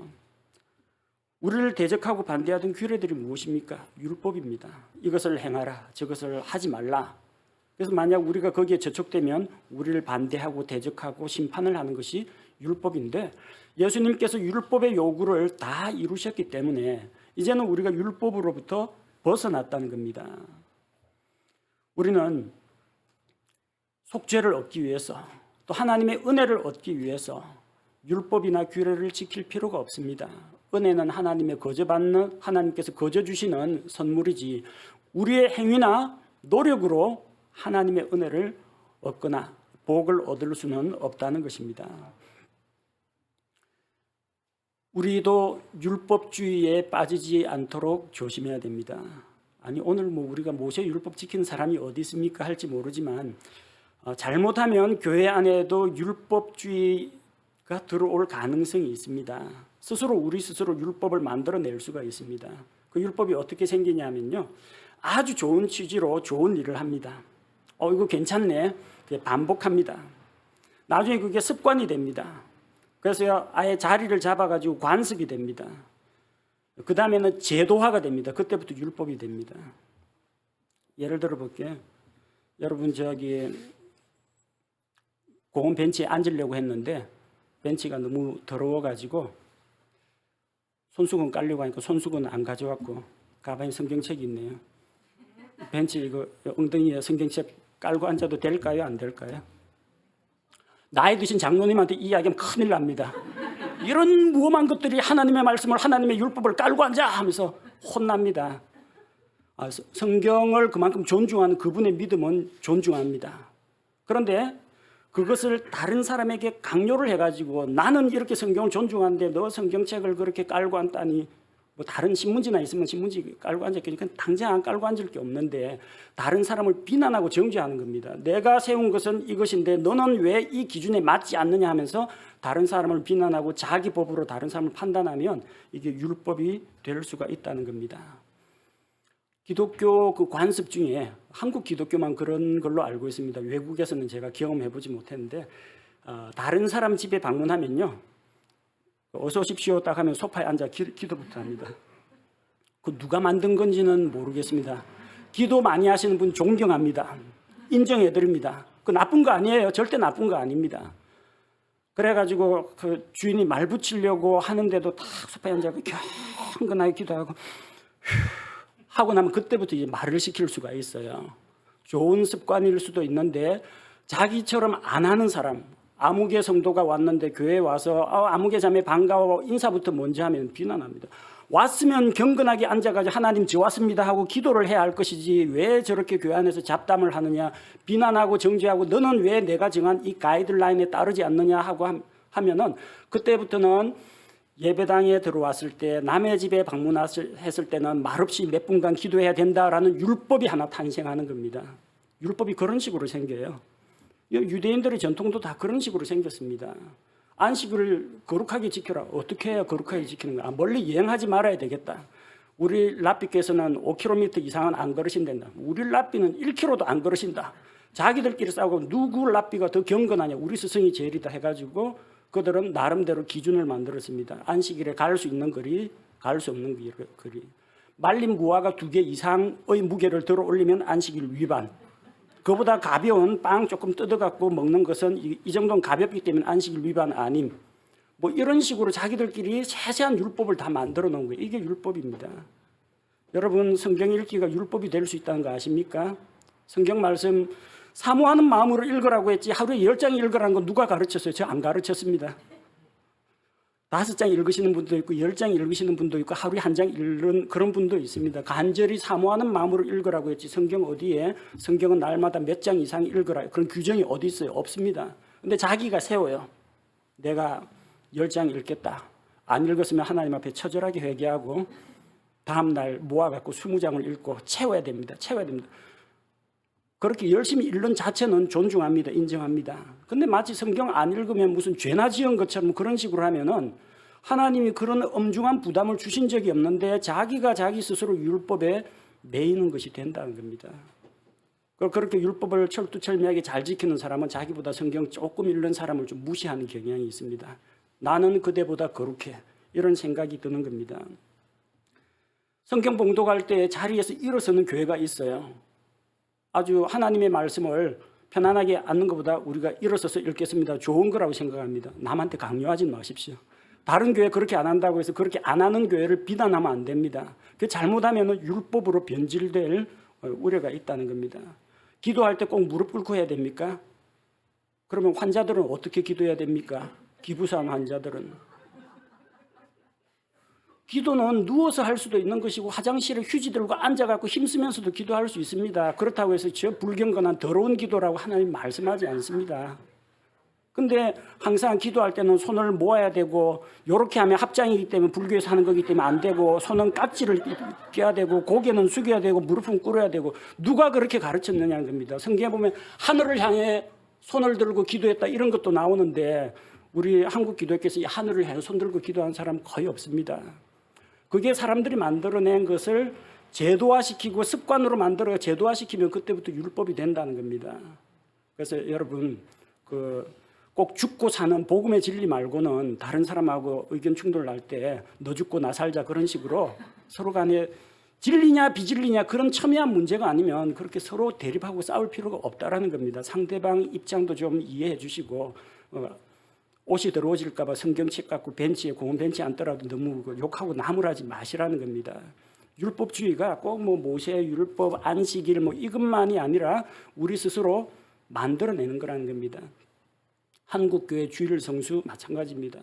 우리를 대적하고 반대하던 규례들이 무엇입니까? 율법입니다. 이것을 행하라, 저것을 하지 말라. 그래서 만약 우리가 거기에 저촉되면 우리를 반대하고 대적하고 심판을 하는 것이 율법인데, 예수님께서 율법의 요구를 다 이루셨기 때문에 이제는 우리가 율법으로부터 벗어났다는 겁니다. 우리는 속죄를 얻기 위해서 또 하나님의 은혜를 얻기 위해서 율법이나 규례를 지킬 필요가 없습니다. 은혜는 하나님의 거저받는, 하나님께서 거저 주시는 선물이지 우리의 행위나 노력으로 하나님의 은혜를 얻거나 복을 얻을 수는 없다는 것입니다. 우리도 율법주의에 빠지지 않도록 조심해야 됩니다. 아니 오늘 우리가 모세 율법 지키는 사람이 어디 있습니까 할지 모르지만 잘못하면 교회 안에도 율법주의가 들어올 가능성이 있습니다. 우리 스스로 율법을 만들어낼 수가 있습니다. 그 율법이 어떻게 생기냐면요, 아주 좋은 취지로 좋은 일을 합니다. 이거 괜찮네. 반복합니다. 나중에 그게 습관이 됩니다. 그래서 아예 자리를 잡아가지고 관습이 됩니다. 그 다음에는 제도화가 됩니다. 그때부터 율법이 됩니다. 예를 들어 볼게요. 여러분 공원 벤치에 앉으려고 했는데 벤치가 너무 더러워가지고 손수건 깔려고 하니까 손수건 안 가져왔고 가방에 성경책이 있네요. 벤치 이거 엉덩이에 성경책 깔고 앉아도 될까요? 안 될까요? 나이 드신 장로님한테 이야기하면 큰일 납니다. 이런 무엄한 것들이 하나님의 말씀을 하나님의 율법을 깔고 앉아 하면서 혼납니다. 성경을 그만큼 존중하는 그분의 믿음은 존중합니다. 그런데 그것을 다른 사람에게 강요를 해가지고 나는 이렇게 성경을 존중하는데 너 성경책을 그렇게 깔고 앉다니, 뭐 다른 신문지나 있으면 신문지 깔고 앉았겠지. 당장 안 깔고 앉을 게 없는데 다른 사람을 비난하고 정죄하는 겁니다. 내가 세운 것은 이것인데 너는 왜 이 기준에 맞지 않느냐 하면서 다른 사람을 비난하고 자기 법으로 다른 사람을 판단하면 이게 율법이 될 수가 있다는 겁니다. 기독교 그 관습 중에 한국 기독교만 그런 걸로 알고 있습니다. 외국에서는 제가 경험해보지 못했는데 다른 사람 집에 방문하면요, 어서 오십시오 딱 하면 소파에 앉아 기도부터 합니다. 그 누가 만든 건지는 모르겠습니다. 기도 많이 하시는 분 존경합니다. 인정해드립니다. 그 나쁜 거 아니에요. 절대 나쁜 거 아닙니다. 그래가지고 그 주인이 말 붙이려고 하는데도 딱 소파에 앉아서 경건하게 기도하고 하고 나면 그때부터 이제 말을 시킬 수가 있어요. 좋은 습관일 수도 있는데 자기처럼 안 하는 사람, 아무개 성도가 왔는데 교회에 와서 아무개 자매 반가워 인사부터 먼저 하면 비난합니다. 왔으면 경건하게 앉아가지고 하나님 저 왔습니다 하고 기도를 해야 할 것이지 왜 저렇게 교회 안에서 잡담을 하느냐, 비난하고 정죄하고 너는 왜 내가 정한 이 가이드라인에 따르지 않느냐 하고 하면은 그때부터는 예배당에 들어왔을 때 남의 집에 방문했을 때는 말없이 몇 분간 기도해야 된다라는 율법이 하나 탄생하는 겁니다. 율법이 그런 식으로 생겨요. 유대인들의 전통도 다 그런 식으로 생겼습니다. 안식을 거룩하게 지켜라. 어떻게 해야 거룩하게 지키는 거야? 멀리 여행하지 말아야 되겠다. 우리 랍비께서는 5km 이상은 안 걸으신단다. 우리 랍비는 1km도 안 걸으신다. 자기들끼리 싸우고 누구 랍비가 더 경건하냐, 우리 스승이 제일이다 해가지고 그들은 나름대로 기준을 만들었습니다. 안식일에 갈 수 있는 거리, 갈 수 없는 거리. 말린 무화과 2개 이상의 무게를 들어 올리면 안식일 위반. 그보다 가벼운 빵 조금 뜯어갖고 먹는 것은 이 정도는 가볍기 때문에 안식일 위반 아님. 뭐 이런 식으로 자기들끼리 세세한 율법을 다 만들어 놓은 거예요. 이게 율법입니다. 여러분, 성경 읽기가 율법이 될 수 있다는 거 아십니까? 성경 말씀 사모하는 마음으로 읽으라고 했지 하루에 10장 읽으라는 거 누가 가르쳤어요? 저 안 가르쳤습니다. 5장 읽으시는 분도 있고 10장 읽으시는 분도 있고 하루에 1장 읽는 그런 분도 있습니다. 간절히 사모하는 마음으로 읽으라고 했지 성경 어디에 성경은 날마다 몇 장 이상 읽으라 그런 규정이 어디 있어요? 없습니다. 근데 자기가 세워요. 내가 10장 읽겠다. 안 읽었으면 하나님 앞에 처절하게 회개하고 다음 날 모아갖고 20장을 읽고 채워야 됩니다. 채워야 됩니다. 그렇게 열심히 읽는 자체는 존중합니다. 인정합니다. 근데 마치 성경 안 읽으면 무슨 죄나 지은 것처럼 그런 식으로 하면은 하나님이 그런 엄중한 부담을 주신 적이 없는데 자기가 자기 스스로 율법에 매이는 것이 된다는 겁니다. 그렇게 율법을 철두철미하게 잘 지키는 사람은 자기보다 성경 조금 읽는 사람을 좀 무시하는 경향이 있습니다. 나는 그대보다 거룩해. 이런 생각이 드는 겁니다. 성경 봉독할 때 자리에서 일어서는 교회가 있어요. 아주 하나님의 말씀을 편안하게 앉는 것보다 우리가 일어서서 읽겠습니다. 좋은 거라고 생각합니다. 남한테 강요하지 마십시오. 다른 교회 그렇게 안 한다고 해서 그렇게 안 하는 교회를 비난하면 안 됩니다. 그 잘못하면 율법으로 변질될 우려가 있다는 겁니다. 기도할 때 꼭 무릎 꿇고 해야 됩니까? 그러면 환자들은 어떻게 기도해야 됩니까? 기부상 환자들은. 기도는 누워서 할 수도 있는 것이고 화장실에 휴지 들고 앉아갖고 힘쓰면서도 기도할 수 있습니다. 그렇다고 해서 저 불경건한 더러운 기도라고 하나님 말씀하지 않습니다. 근데 항상 기도할 때는 손을 모아야 되고 이렇게 하면 합장이기 때문에 불교에서 하는 거기 때문에 안 되고 손은 깍지를 껴야 되고 고개는 숙여야 되고 무릎은 꿇어야 되고 누가 그렇게 가르쳤느냐는 겁니다. 성경에 보면 하늘을 향해 손을 들고 기도했다 이런 것도 나오는데 우리 한국 기독교에서 이 하늘을 향해 손 들고 기도하는 사람 거의 없습니다. 그게 사람들이 만들어낸 것을 제도화시키고 습관으로 만들어 제도화시키면 그때부터 율법이 된다는 겁니다. 그래서 여러분 꼭 죽고 사는 복음의 진리 말고는 다른 사람하고 의견 충돌 날 때 너 죽고 나 살자 그런 식으로 서로 간에 진리냐 비진리냐 그런 첨예한 문제가 아니면 그렇게 서로 대립하고 싸울 필요가 없다라는 겁니다. 상대방 입장도 좀 이해해 주시고 옷이 더러워질까 봐 성경책 갖고 벤치에 공원 벤치에 앉더라도 너무 욕하고 나무라지 마시라는 겁니다. 율법주의가 꼭 뭐 모세 율법 안식일 뭐 이것만이 아니라 우리 스스로 만들어내는 거라는 겁니다. 한국교회 주일 성수 마찬가지입니다.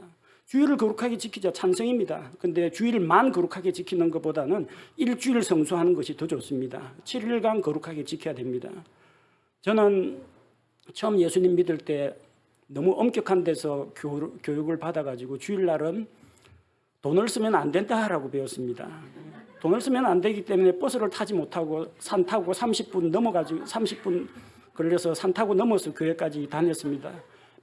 주일을 거룩하게 지키자 찬성입니다. 근데 주일만 거룩하게 지키는 것보다는 일주일 성수하는 것이 더 좋습니다. 7일간 거룩하게 지켜야 됩니다. 저는 처음 예수님 믿을 때 너무 엄격한 데서 교육을 받아가지고 주일날은 돈을 쓰면 안 된다라고 배웠습니다. 돈을 쓰면 안 되기 때문에 버스를 타지 못하고 산 타고 30분 걸려서 산 타고 넘어서 교회까지 다녔습니다.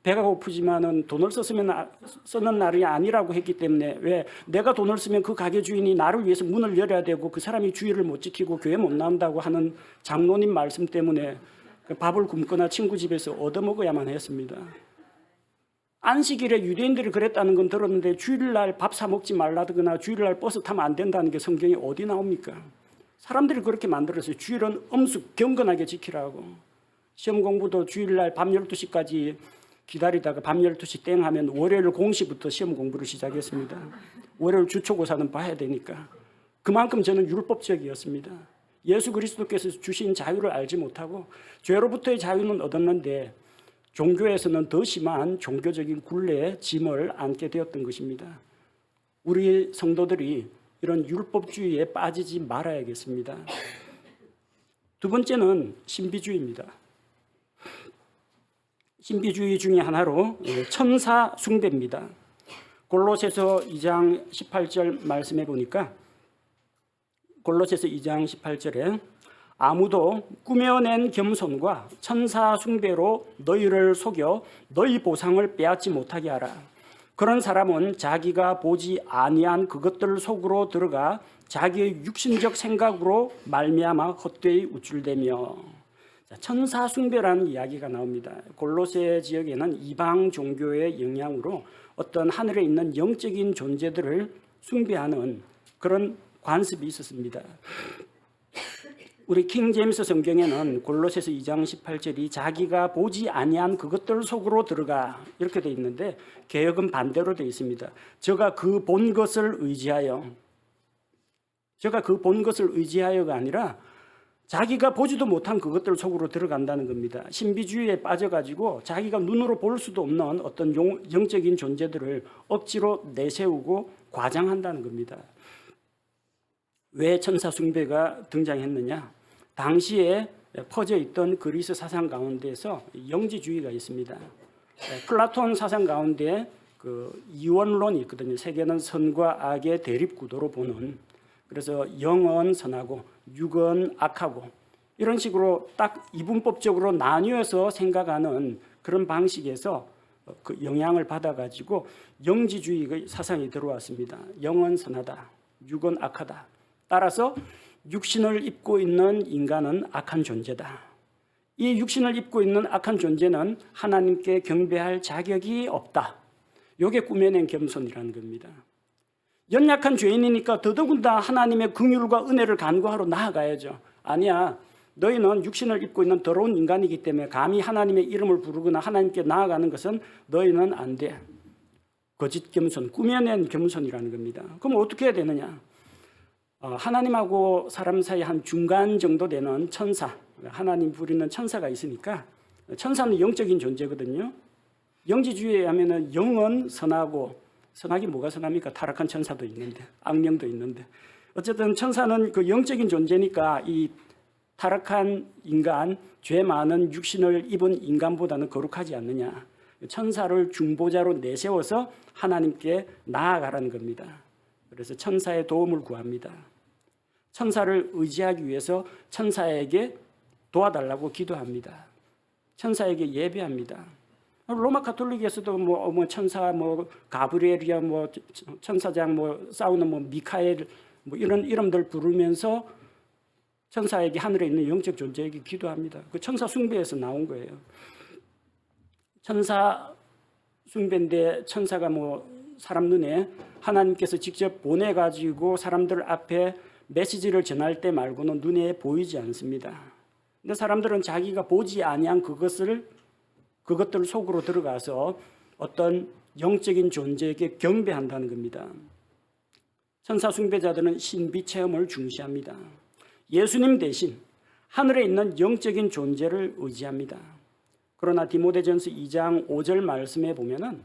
배가 고프지만은 돈을 쓰는 날이 아니라고 했기 때문에 왜 내가 돈을 쓰면 그 가게 주인이 나를 위해서 문을 열어야 되고 그 사람이 주의를 못 지키고 교회 못 나온다고 하는 장로님 말씀 때문에 밥을 굶거나 친구 집에서 얻어먹어야만 했습니다. 안식일에 유대인들이 그랬다는 건 들었는데 주일날 밥 사 먹지 말라거나 주일날 버스 타면 안 된다는 게 성경에 어디 나옵니까? 사람들이 그렇게 만들었어요. 주일은 엄숙 경건하게 지키라고. 시험 공부도 주일날 밤 12시까지 기다리다가 밤 12시 땡 하면 월요일 공시부터 시험 공부를 시작했습니다. 월요일 주초고사는 봐야 되니까. 그만큼 저는 율법적이었습니다. 예수 그리스도께서 주신 자유를 알지 못하고 죄로부터의 자유는 얻었는데 종교에서는 더 심한 종교적인 굴레에 짐을 안게 되었던 것입니다. 우리 성도들이 이런 율법주의에 빠지지 말아야겠습니다. 두 번째는 신비주의입니다. 신비주의 중에 하나로 천사 숭배입니다. 골로새서 2장 18절 말씀해 보니까 골로새서 2장 18절에 아무도 꾸며낸 겸손과 천사 숭배로 너희를 속여 너희 보상을 빼앗지 못하게 하라. 그런 사람은 자기가 보지 아니한 그것들 속으로 들어가 자기의 육신적 생각으로 말미암아 헛되이 우쭐대며. 천사 숭배라는 이야기가 나옵니다. 골로새 지역에는 이방 종교의 영향으로 어떤 하늘에 있는 영적인 존재들을 숭배하는 그런 관습이 있었습니다. 우리 킹 제임스 성경에는 골로새서 2장 18절이 자기가 보지 아니한 그것들 속으로 들어가 이렇게 돼 있는데 개역은 반대로 돼 있습니다. 저가 그 본 것을 의지하여가 아니라 자기가 보지도 못한 그것들 속으로 들어간다는 겁니다. 신비주의에 빠져가지고 자기가 눈으로 볼 수도 없는 어떤 영적인 존재들을 억지로 내세우고 과장한다는 겁니다. 왜 천사 숭배가 등장했느냐? 당시에 퍼져 있던 그리스 사상 가운데서 영지주의가 있습니다. 플라톤 사상 가운데 그 이원론이 있거든요. 세계는 선과 악의 대립 구도로 보는. 그래서 영은 선하고 육은 악하고 이런 식으로 딱 이분법적으로 나뉘어서 생각하는 그런 방식에서 그 영향을 받아가지고 영지주의의 사상이 들어왔습니다. 영은 선하다, 육은 악하다. 따라서 육신을 입고 있는 인간은 악한 존재다. 이 육신을 입고 있는 악한 존재는 하나님께 경배할 자격이 없다. 이게 꾸며낸 겸손이라는 겁니다. 연약한 죄인이니까 더더군다나 하나님의 긍휼과 은혜를 간구하러 나아가야죠. 아니야. 너희는 육신을 입고 있는 더러운 인간이기 때문에 감히 하나님의 이름을 부르거나 하나님께 나아가는 것은 너희는 안 돼. 거짓 겸손, 꾸며낸 겸손이라는 겁니다. 그럼 어떻게 해야 되느냐? 하나님하고 사람 사이 한 중간 정도 되는 천사, 하나님 부리는 천사가 있으니까 천사는 영적인 존재거든요. 영지주의에 하면은 영은 선하고 선하기 뭐가 선합니까? 타락한 천사도 있는데 악령도 있는데 어쨌든 천사는 그 영적인 존재니까 이 타락한 인간, 죄 많은 육신을 입은 인간보다는 거룩하지 않느냐. 천사를 중보자로 내세워서 하나님께 나아가라는 겁니다. 그래서 천사의 도움을 구합니다. 천사를 의지하기 위해서 천사에게 도와달라고 기도합니다. 천사에게 예배합니다. 로마 가톨릭에서도 뭐 천사 가브리엘이야 천사장 싸우는 미카엘 이런 이름들 부르면서 천사에게 하늘에 있는 영적 존재에게 기도합니다. 그 천사 숭배에서 나온 거예요. 천사 숭배인데 천사가 사람 눈에 하나님께서 직접 보내가지고 사람들 앞에 메시지를 전할 때 말고는 눈에 보이지 않습니다. 근데 사람들은 자기가 보지 아니한 그것들 속으로 들어가서 어떤 영적인 존재에게 경배한다는 겁니다. 천사 숭배자들은 신비 체험을 중시합니다. 예수님 대신 하늘에 있는 영적인 존재를 의지합니다. 그러나 디모데전서 2장 5절 말씀에 보면은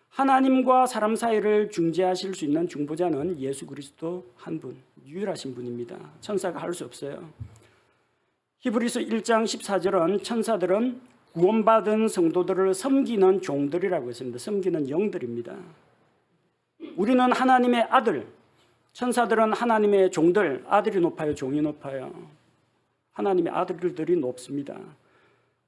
하나님과 사람 사이를 중재하실 수 있는 중보자는 예수 그리스도 한 분, 유일하신 분입니다. 천사가 할 수 없어요. 히브리서 1장 14절은 천사들은 구원받은 성도들을 섬기는 종들이라고 했습니다. 섬기는 영들입니다. 우리는 하나님의 아들, 천사들은 하나님의 종들, 아들이 높아요, 종이 높아요. 하나님의 아들들이 높습니다.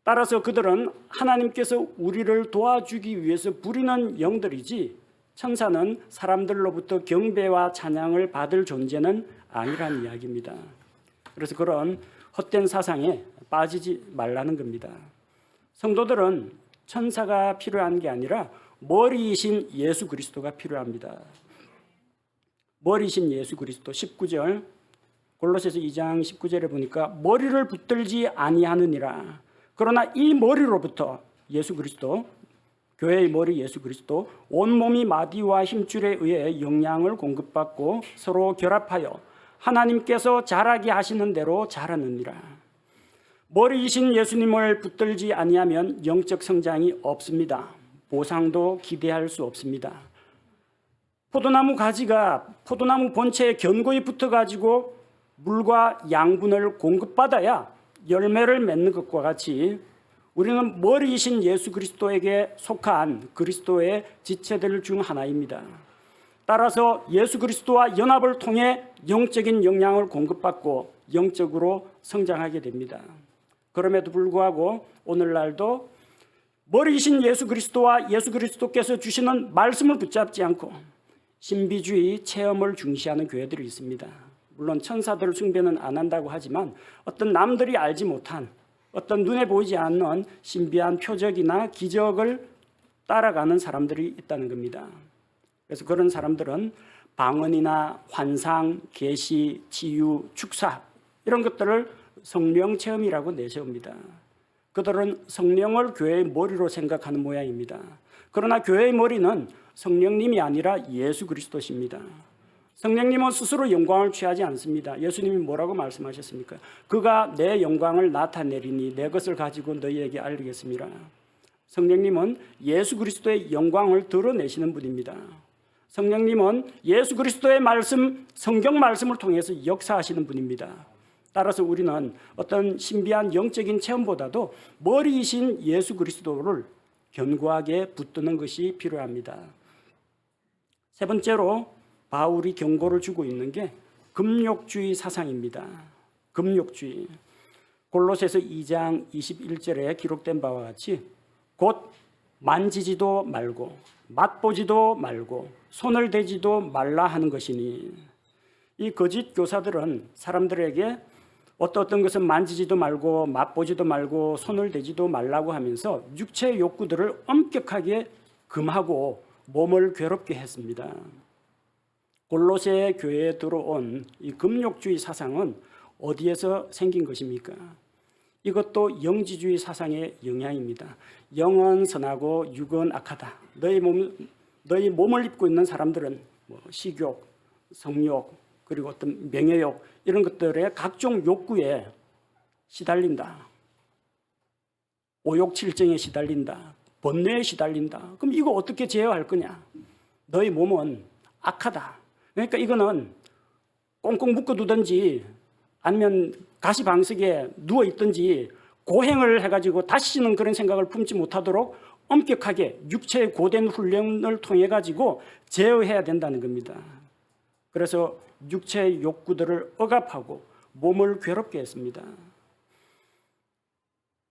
따라서 그들은 하나님께서 우리를 도와주기 위해서 부리는 영들이지 천사는 사람들로부터 경배와 찬양을 받을 존재는 아니라는 이야기입니다. 그래서 그런 헛된 사상에 빠지지 말라는 겁니다. 성도들은 천사가 필요한 게 아니라 머리이신 예수 그리스도가 필요합니다. 머리이신 예수 그리스도 19절 골로새서 2장 19절에 보니까 머리를 붙들지 아니하느니라. 그러나 이 머리로부터 예수 그리스도, 교회의 머리 예수 그리스도 온몸이 마디와 힘줄에 의해 영양을 공급받고 서로 결합하여 하나님께서 자라게 하시는 대로 자라느니라. 머리이신 예수님을 붙들지 아니하면 영적 성장이 없습니다. 보상도 기대할 수 없습니다. 포도나무 가지가 포도나무 본체에 견고히 붙어가지고 물과 양분을 공급받아야 열매를 맺는 것과 같이 우리는 머리이신 예수 그리스도에게 속한 그리스도의 지체들 중 하나입니다. 따라서 예수 그리스도와 연합을 통해 영적인 영향을 공급받고 영적으로 성장하게 됩니다. 그럼에도 불구하고 오늘날도 머리이신 예수 그리스도와 예수 그리스도께서 주시는 말씀을 붙잡지 않고 신비주의 체험을 중시하는 교회들이 있습니다. 물론 천사들 숭배는 안 한다고 하지만 어떤 남들이 알지 못한 어떤 눈에 보이지 않는 신비한 표적이나 기적을 따라가는 사람들이 있다는 겁니다. 그래서 그런 사람들은 방언이나 환상, 계시, 치유, 축사 이런 것들을 성령 체험이라고 내세웁니다. 그들은 성령을 교회의 머리로 생각하는 모양입니다. 그러나 교회의 머리는 성령님이 아니라 예수 그리스도십니다. 성령님은 스스로 영광을 취하지 않습니다. 예수님이 뭐라고 말씀하셨습니까? 그가 내 영광을 나타내리니 내 것을 가지고 너희에게 알리겠습니다. 성령님은 예수 그리스도의 영광을 드러내시는 분입니다. 성령님은 예수 그리스도의 말씀, 성경 말씀을 통해서 역사하시는 분입니다. 따라서 우리는 어떤 신비한 영적인 체험보다도 머리이신 예수 그리스도를 견고하게 붙드는 것이 필요합니다. 세 번째로 바울이 경고를 주고 있는 게 금욕주의 사상입니다. 금욕주의. 골로새서 2장 21절에 기록된 바와 같이 곧 만지지도 말고 맛보지도 말고 손을 대지도 말라 하는 것이니, 이 거짓 교사들은 사람들에게 어떤 것은 만지지도 말고 맛보지도 말고 손을 대지도 말라고 하면서 육체의 욕구들을 엄격하게 금하고 몸을 괴롭게 했습니다. 골로새 교회에 들어온 이 금욕주의 사상은 어디에서 생긴 것입니까? 이것도 영지주의 사상의 영향입니다. 영은 선하고 육은 악하다. 너희 몸을 입고 있는 사람들은 식욕, 성욕, 그리고 어떤 명예욕 이런 것들의 각종 욕구에 시달린다. 오욕칠정에 시달린다. 번뇌에 시달린다. 그럼 이거 어떻게 제어할 거냐? 너희 몸은 악하다. 그러니까 이거는 꽁꽁 묶어두든지 아니면 가시방석에 누워있든지 고행을 해가지고 다시는 그런 생각을 품지 못하도록 엄격하게 육체의 고된 훈련을 통해 가지고 제어해야 된다는 겁니다. 그래서 육체의 욕구들을 억압하고 몸을 괴롭게 했습니다.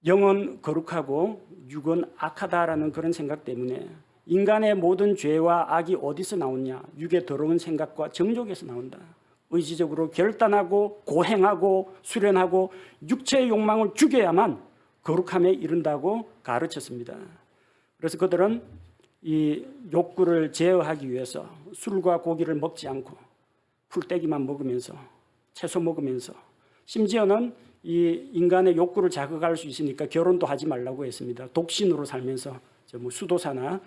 영은 거룩하고 육은 악하다라는 그런 생각 때문에 인간의 모든 죄와 악이 어디서 나오냐? 육의 더러운 생각과 정욕에서 나온다. 의지적으로 결단하고 고행하고 수련하고 육체의 욕망을 죽여야만 거룩함에 이른다고 가르쳤습니다. 그래서 그들은 이 욕구를 제어하기 위해서 술과 고기를 먹지 않고 풀떼기만 먹으면서 채소 먹으면서 심지어는 이 인간의 욕구를 자극할 수 있으니까 결혼도 하지 말라고 했습니다. 독신으로 살면서 수도사나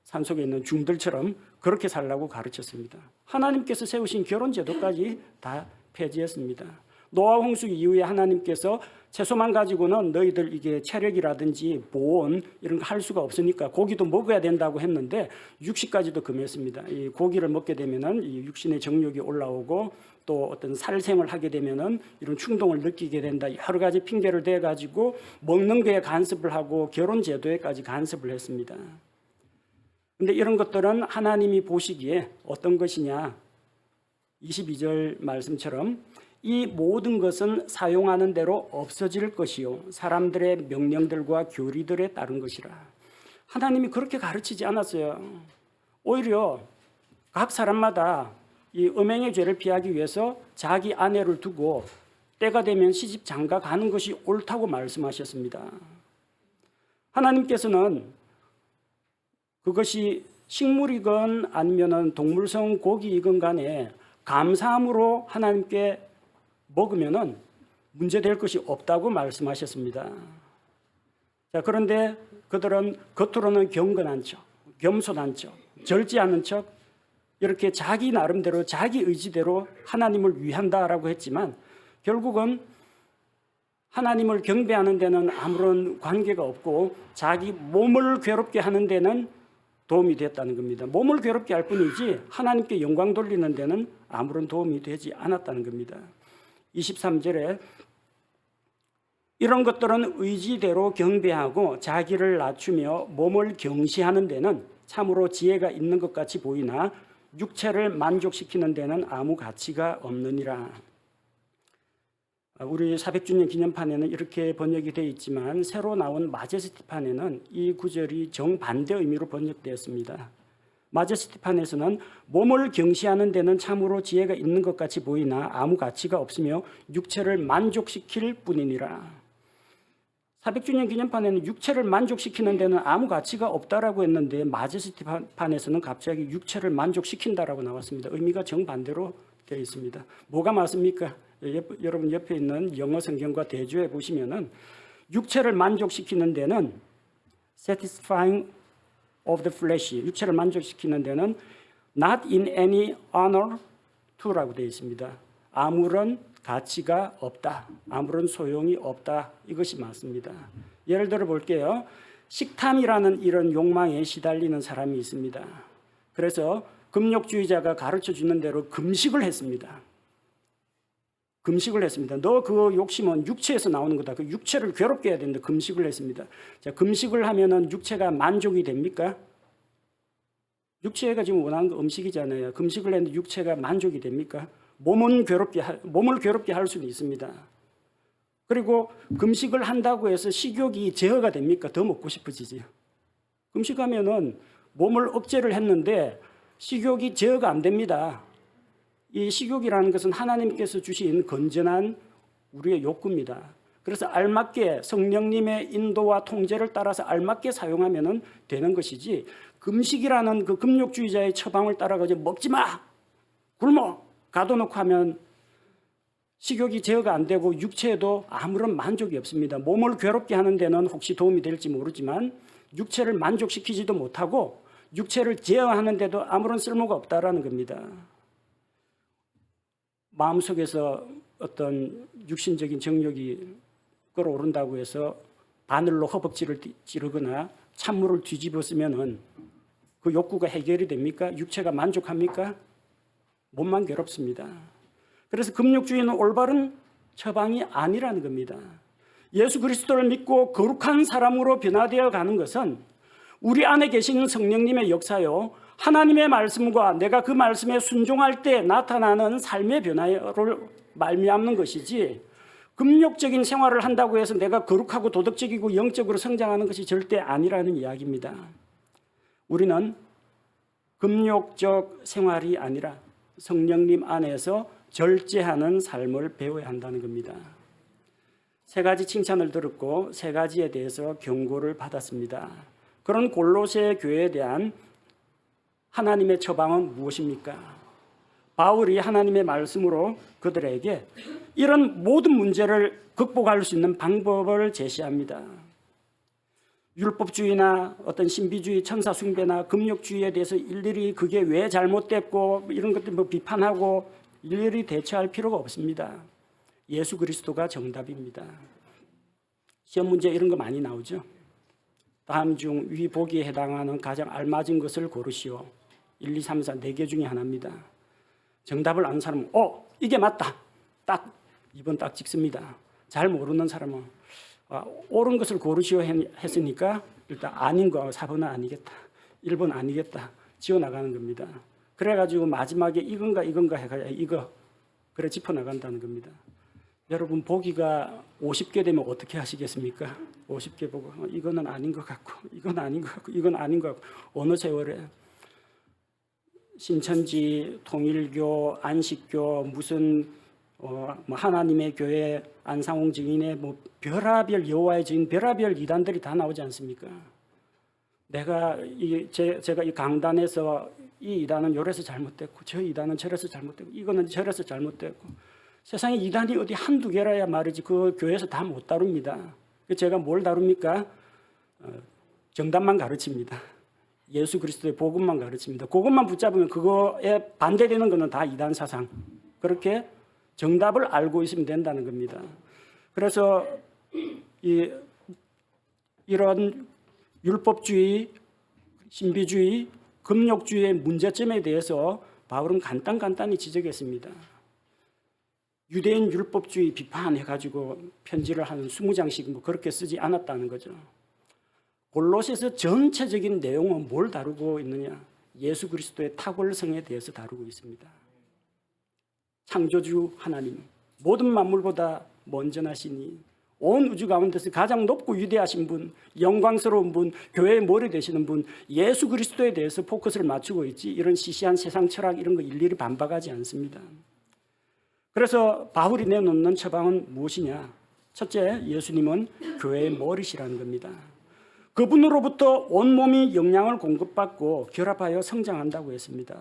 산속에 있는 중들처럼 그렇게 살라고 가르쳤습니다. 하나님께서 세우신 결혼 제도까지 다 폐지했습니다. 노아 홍수 이후에 하나님께서 채소만 가지고는 너희들 이게 체력이라든지 보온 이런 거 할 수가 없으니까 고기도 먹어야 된다고 했는데 육식까지도 금했습니다. 이 고기를 먹게 되면은 이 육신의 정욕이 올라오고 또 어떤 살생을 하게 되면은 이런 충동을 느끼게 된다. 여러 가지 핑계를 대 가지고 먹는 거에 간섭을 하고 결혼 제도에까지 간섭을 했습니다. 근데 이런 것들은 하나님이 보시기에 어떤 것이냐? 22절 말씀처럼 이 모든 것은 사용하는 대로 없어질 것이요 사람들의 명령들과 교리들에 따른 것이라. 하나님이 그렇게 가르치지 않았어요. 오히려 각 사람마다 이 음행의 죄를 피하기 위해서 자기 아내를 두고 때가 되면 시집 장가 가는 것이 옳다고 말씀하셨습니다. 하나님께서는 그것이 식물이건 아니면 동물성 고기이건 간에 감사함으로 하나님께 먹으면은 문제될 것이 없다고 말씀하셨습니다. 자, 그런데 그들은 겉으로는 경건한 척, 겸손한 척, 절제하는 척 이렇게 자기 나름대로 자기 의지대로 하나님을 위한다라고 했지만 결국은 하나님을 경배하는 데는 아무런 관계가 없고 자기 몸을 괴롭게 하는 데는 도움이 됐다는 겁니다. 몸을 괴롭게 할 뿐이지 하나님께 영광 돌리는 데는 아무런 도움이 되지 않았다는 겁니다. 23절에 이런 것들은 의지대로 경배하고 자기를 낮추며 몸을 경시하는 데는 참으로 지혜가 있는 것 같이 보이나 육체를 만족시키는 데는 아무 가치가 없느니라. 우리 400주년 기념판에는 이렇게 번역이 되어 있지만 새로 나온 마제스티판에는 이 구절이 정반대 의미로 번역되었습니다. 마제스티판에서는 몸을 경시하는 데는 참으로 지혜가 있는 것 같이 보이나 아무 가치가 없으며 육체를 만족시킬 뿐이니라. 400주년 기념판에는 육체를 만족시키는 데는 아무 가치가 없다라고 했는데 마제스티판에서는 갑자기 육체를 만족시킨다라고 나왔습니다. 의미가 정반대로 되어 있습니다. 뭐가 맞습니까? 여러분 옆에 있는 영어 성경과 대조해 보시면은 육체를 만족시키는 데는 satisfying of the flesh, 육체를 만족시키는 데는 not in any honor to라고 되어 있습니다. 아무런 가치가 없다, 아무런 소용이 없다, 이것이 맞습니다. 예를 들어 볼게요. 식탐이라는 이런 욕망에 시달리는 사람이 있습니다. 그래서 금욕주의자가 가르쳐 주는 대로 금식을 했습니다. 금식을 했습니다. 너 그 욕심은 육체에서 나오는 거다. 그 육체를 괴롭게 해야 된다. 금식을 했습니다. 자, 금식을 하면은 육체가 만족이 됩니까? 육체가 지금 원하는 거 음식이잖아요. 금식을 했는데 육체가 만족이 됩니까? 몸을 괴롭게 할 수는 있습니다. 그리고 금식을 한다고 해서 식욕이 제어가 됩니까? 더 먹고 싶어지지요. 금식하면은 몸을 억제를 했는데 식욕이 제어가 안 됩니다. 이 식욕이라는 것은 하나님께서 주신 건전한 우리의 욕구입니다. 그래서 알맞게 성령님의 인도와 통제를 따라서 알맞게 사용하면 되는 것이지 금식이라는 그 금욕주의자의 처방을 따라가지고 먹지 마! 굶어! 가둬놓고 하면 식욕이 제어가 안 되고 육체에도 아무런 만족이 없습니다. 몸을 괴롭게 하는 데는 혹시 도움이 될지 모르지만 육체를 만족시키지도 못하고 육체를 제어하는 데도 아무런 쓸모가 없다라는 겁니다. 마음속에서 어떤 육신적인 정욕이 끌어오른다고 해서 바늘로 허벅지를 찌르거나 찬물을 뒤집어 쓰면은 그 욕구가 해결이 됩니까? 육체가 만족합니까? 몸만 괴롭습니다. 그래서 금욕주의는 올바른 처방이 아니라는 겁니다. 예수 그리스도를 믿고 거룩한 사람으로 변화되어 가는 것은 우리 안에 계시는 성령님의 역사요, 하나님의 말씀과 내가 그 말씀에 순종할 때 나타나는 삶의 변화를 말미암는 것이지 금욕적인 생활을 한다고 해서 내가 거룩하고 도덕적이고 영적으로 성장하는 것이 절대 아니라는 이야기입니다. 우리는 금욕적 생활이 아니라 성령님 안에서 절제하는 삶을 배워야 한다는 겁니다. 세 가지 칭찬을 들었고 세 가지에 대해서 경고를 받았습니다. 그런 골로새 교회에 대한 하나님의 처방은 무엇입니까? 바울이 하나님의 말씀으로 그들에게 이런 모든 문제를 극복할 수 있는 방법을 제시합니다. 율법주의나 어떤 신비주의, 천사숭배나 금욕주의에 대해서 일일이 그게 왜 잘못됐고 이런 것들 뭐 비판하고 일일이 대처할 필요가 없습니다. 예수 그리스도가 정답입니다. 시험 문제 이런 거 많이 나오죠. 다음 중 위 보기에 해당하는 가장 알맞은 것을 고르시오. 1, 2, 3, 4, 4개 중에 하나입니다. 정답을 아는 사람은 이게 맞다. 딱 2번 딱 찍습니다. 잘 모르는 사람은 옳은 것을 고르시오 했으니까 일단 아닌 거 4번은 아니겠다. 1번 아니겠다. 지워나가는 겁니다. 그래가지고 마지막에 이건가 해가지고 이거 그래 짚어나간다는 겁니다. 여러분 보기가 50개 되면 어떻게 하시겠습니까? 50개 보고 이거는 아닌 것 같고 이건 아닌 것 같고 이건 아닌 것 같고 어느 세월에 신천지, 통일교, 안식교 무슨 뭐 하나님의 교회, 안상홍 증인의 뭐 별하별 여호와의 증인 별하별 이단들이 다 나오지 않습니까? 제가 이 강단에서 이 이단은 요래서 잘못됐고 저 이단은 저래서 잘못됐고 이거는 저래서 잘못됐고 세상에 이단이 어디 한두 개라야 말이지 그 교회에서 다 못 다룹니다. 제가 뭘 다룹니까? 정답만 가르칩니다. 예수 그리스도의 복음만 가르칩니다. 그것만 붙잡으면 그거에 반대되는 것은 다 이단 사상. 그렇게 정답을 알고 있으면 된다는 겁니다. 그래서 이런 율법주의, 신비주의, 금욕주의의 문제점에 대해서 바울은 간단히 지적했습니다. 유대인 율법주의 비판해가지고 편지를 한 20장씩 뭐 그렇게 쓰지 않았다는 거죠. 골로새서 전체적인 내용은 뭘 다루고 있느냐? 예수 그리스도의 탁월성에 대해서 다루고 있습니다. 창조주 하나님, 모든 만물보다 먼저나시니 온 우주 가운데서 가장 높고 위대하신 분, 영광스러운 분, 교회의 머리 되시는 분, 예수 그리스도에 대해서 포커스를 맞추고 있지 이런 시시한 세상 철학 이런 거 일일이 반박하지 않습니다. 그래서 바울이 내놓는 처방은 무엇이냐? 첫째, 예수님은 교회의 머리시라는 겁니다. 그분으로부터 온몸이 영양을 공급받고 결합하여 성장한다고 했습니다.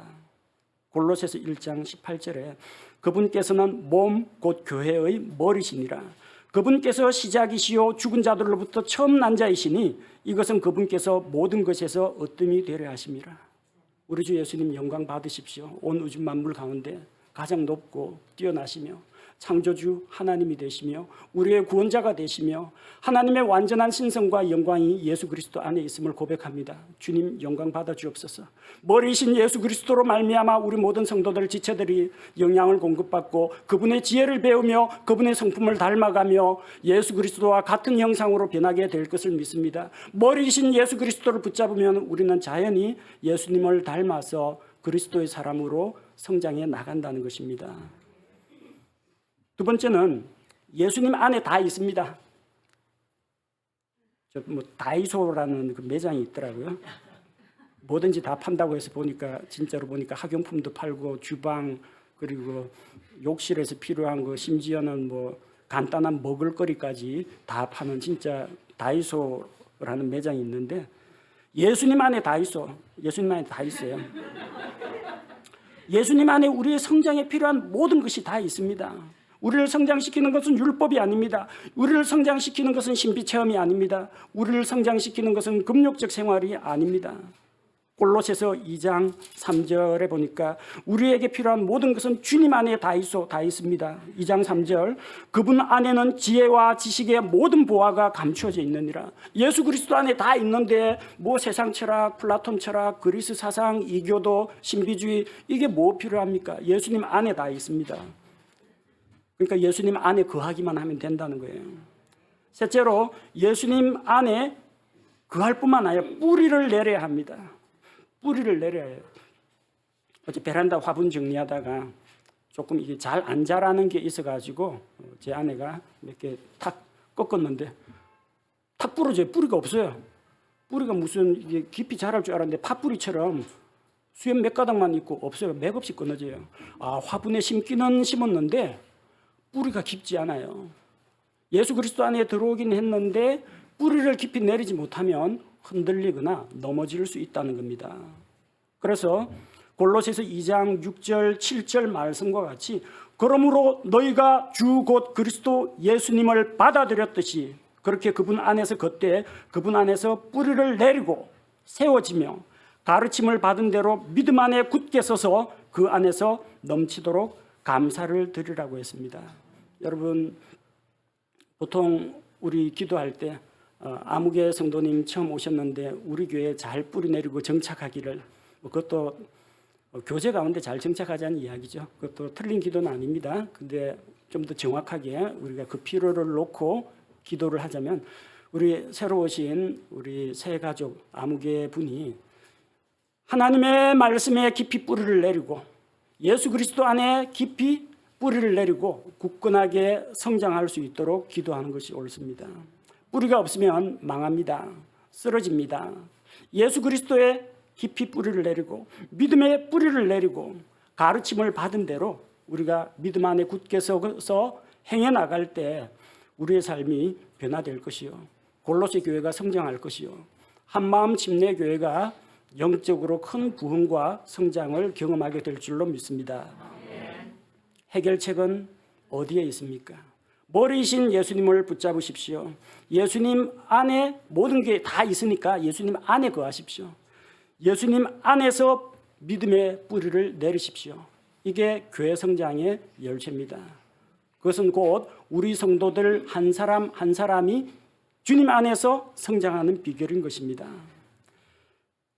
골로새서 1장 18절에 그분께서는 몸 곧 교회의 머리시니라. 그분께서 시작이시요 죽은 자들로부터 처음 난 자이시니 이것은 그분께서 모든 것에서 으뜸이 되려 하심이라. 우리 주 예수님 영광 받으십시오. 온 우주 만물 가운데 가장 높고 뛰어나시며 창조주 하나님이 되시며 우리의 구원자가 되시며 하나님의 완전한 신성과 영광이 예수 그리스도 안에 있음을 고백합니다. 주님 영광 받아 주옵소서. 머리이신 예수 그리스도로 말미암아 우리 모든 성도들 지체들이 영양을 공급받고 그분의 지혜를 배우며 그분의 성품을 닮아가며 예수 그리스도와 같은 형상으로 변하게 될 것을 믿습니다. 머리이신 예수 그리스도를 붙잡으면 우리는 자연히 예수님을 닮아서 그리스도의 사람으로 성장해 나간다는 것입니다. 두 번째는 예수님 안에 다 있습니다. 다이소라는 그 매장이 있더라고요. 뭐든지 다 판다고 해서 보니까 진짜로 보니까 학용품도 팔고 주방 그리고 욕실에서 필요한 거 심지어는 뭐 간단한 먹을거리까지 다 파는 진짜 다이소라는 매장이 있는데 예수님 안에 다 있어. 예수님 안에 다 있어요. 예수님 안에 우리의 성장에 필요한 모든 것이 다 있습니다. 우리를 성장시키는 것은 율법이 아닙니다. 우리를 성장시키는 것은 신비체험이 아닙니다. 우리를 성장시키는 것은 금욕적 생활이 아닙니다. 골로새서 2장 3절에 보니까 우리에게 필요한 모든 것은 주님 안에 다 있습니다. 2장 3절 그분 안에는 지혜와 지식의 모든 보화가 감추어져 있느니라. 예수 그리스도 안에 다 있는데 뭐 세상 철학, 플라톤 철학, 그리스 사상, 이교도, 신비주의 이게 뭐 필요합니까? 예수님 안에 다 있습니다. 그러니까 예수님 안에 거하기만 하면 된다는 거예요. 셋째로 예수님 안에 거할 뿐만 아니라 뿌리를 내려야 합니다. 뿌리를 내려야 해요. 어제 베란다 화분 정리하다가 조금 이게 잘 안 자라는 게 있어가지고 제 아내가 몇 개 탁 꺾었는데 탁 부러져요. 뿌리가 없어요. 뿌리가 무슨 이게 깊이 자랄 줄 알았는데 팥뿌리처럼 수염 몇 가닥만 있고 없어요. 맥없이 끊어져요. 화분에 심기는 심었는데 뿌리가 깊지 않아요. 예수 그리스도 안에 들어오긴 했는데 뿌리를 깊이 내리지 못하면 흔들리거나 넘어질 수 있다는 겁니다. 그래서 골로새서 2장 6절 7절 말씀과 같이 그러므로 너희가 주 곧 그리스도 예수님을 받아들였듯이 그렇게 그분 안에서 걷되 그분 안에서 뿌리를 내리고 세워지며 가르침을 받은 대로 믿음 안에 굳게 서서 그 안에서 넘치도록 감사를 드리라고 했습니다. 여러분, 보통 우리 기도할 때 아무개 성도님 처음 오셨는데 우리 교회에 잘 뿌리 내리고 정착하기를, 그것도 교제 가운데 잘 정착하자는 이야기죠. 그것도 틀린 기도는 아닙니다. 근데 좀 더 정확하게 우리가 그 필요를 놓고 기도를 하자면, 우리 새로 오신 우리 새 가족 아무개 분이 하나님의 말씀에 깊이 뿌리를 내리고 예수 그리스도 안에 깊이 뿌리를 내리고 굳건하게 성장할 수 있도록 기도하는 것이 옳습니다. 뿌리가 없으면 망합니다. 쓰러집니다. 예수 그리스도에 깊이 뿌리를 내리고 믿음의 뿌리를 내리고 가르침을 받은 대로 우리가 믿음 안에 굳게 서서 행해 나갈 때 우리의 삶이 변화될 것이요, 골로새 교회가 성장할 것이요, 한마음 침례 교회가 영적으로 큰 부흥과 성장을 경험하게 될 줄로 믿습니다. 해결책은 어디에 있습니까? 머리이신 예수님을 붙잡으십시오. 예수님 안에 모든 게 다 있으니까 예수님 안에 거하십시오. 예수님 안에서 믿음의 뿌리를 내리십시오. 이게 교회 성장의 열쇠입니다. 그것은 곧 우리 성도들 한 사람 한 사람이 주님 안에서 성장하는 비결인 것입니다.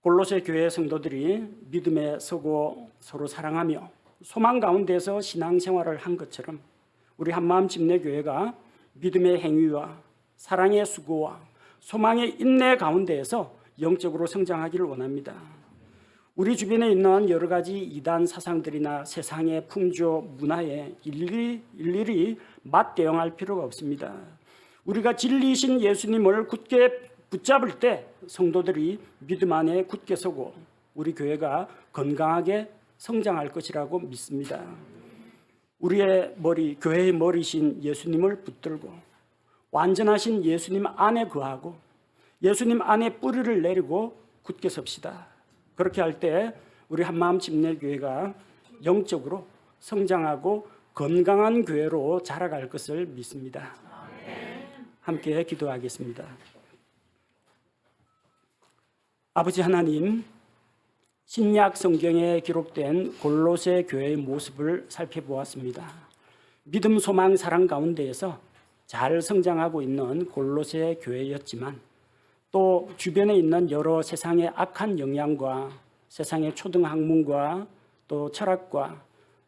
골로새 교회 성도들이 믿음에 서고 서로 사랑하며 소망 가운데서 신앙생활을 한 것처럼 우리 한마음 침례교회가 믿음의 행위와 사랑의 수고와 소망의 인내 가운데에서 영적으로 성장하기를 원합니다. 우리 주변에 있는 여러 가지 이단 사상들이나 세상의 풍조, 문화에 일일이 맞대응할 필요가 없습니다. 우리가 진리이신 예수님을 굳게 붙잡을 때 성도들이 믿음 안에 굳게 서고 우리 교회가 건강하게 성장할 것이라고 믿습니다. 우리의 머리, 교회의 머리신 예수님을 붙들고 완전하신 예수님 안에 거하고 예수님 안에 뿌리를 내리고 굳게 섭시다. 그렇게 할 때 우리 한마음 침례교회가 영적으로 성장하고 건강한 교회로 자라갈 것을 믿습니다. 함께 기도하겠습니다. 아버지 하나님, 신약 성경에 기록된 골로새 교회의 모습을 살펴보았습니다. 믿음, 소망, 사랑 가운데에서 잘 성장하고 있는 골로새 교회였지만 또 주변에 있는 여러 세상의 악한 영향과 세상의 초등학문과 또 철학과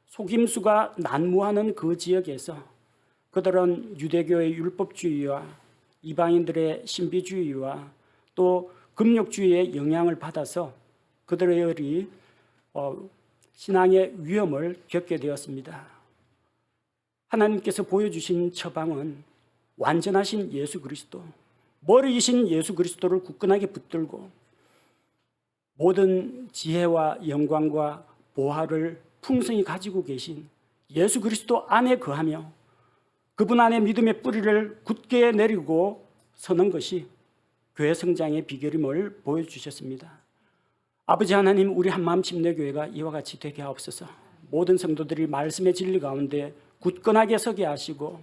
속임수가 난무하는 그 지역에서 그들은 유대교의 율법주의와 이방인들의 신비주의와 또 금욕주의의 영향을 받아서 그들의 신앙의 위험을 겪게 되었습니다. 하나님께서 보여주신 처방은 완전하신 예수 그리스도, 머리이신 예수 그리스도를 굳건하게 붙들고 모든 지혜와 영광과 보화를 풍성히 가지고 계신 예수 그리스도 안에 거하며 그분 안에 믿음의 뿌리를 굳게 내리고 서는 것이 교회 성장의 비결임을 보여주셨습니다. 아버지 하나님, 우리 한마음 침례교회가 이와 같이 되게 하옵소서. 모든 성도들이 말씀의 진리 가운데 굳건하게 서게 하시고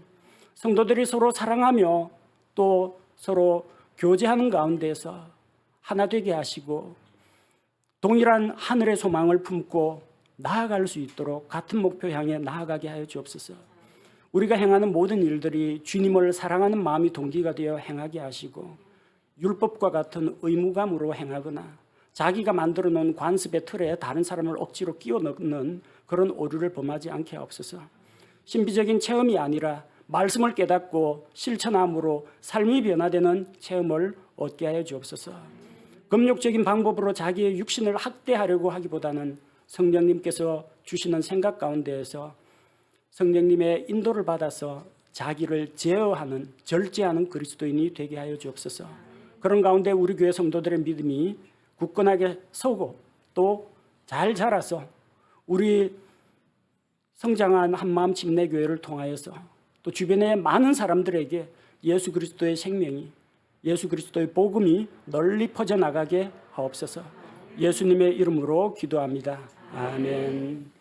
성도들이 서로 사랑하며 또 서로 교제하는 가운데서 하나 되게 하시고 동일한 하늘의 소망을 품고 나아갈 수 있도록 같은 목표 향해 나아가게 하여 주옵소서. 우리가 행하는 모든 일들이 주님을 사랑하는 마음이 동기가 되어 행하게 하시고 율법과 같은 의무감으로 행하거나 자기가 만들어 놓은 관습의 틀에 다른 사람을 억지로 끼워 넣는 그런 오류를 범하지 않게 하옵소서. 신비적인 체험이 아니라 말씀을 깨닫고 실천함으로 삶이 변화되는 체험을 얻게 하여 주옵소서. 금욕적인 방법으로 자기의 육신을 학대하려고 하기보다는 성령님께서 주시는 생각 가운데에서 성령님의 인도를 받아서 자기를 제어하는, 절제하는 그리스도인이 되게 하여 주옵소서. 그런 가운데 우리 교회 성도들의 믿음이 굳건하게 서고 또 잘 자라서 우리 성장한 한마음 침례교회를 통하여서 또 주변의 많은 사람들에게 예수 그리스도의 생명이, 예수 그리스도의 복음이 널리 퍼져나가게 하옵소서. 예수님의 이름으로 기도합니다. 아멘.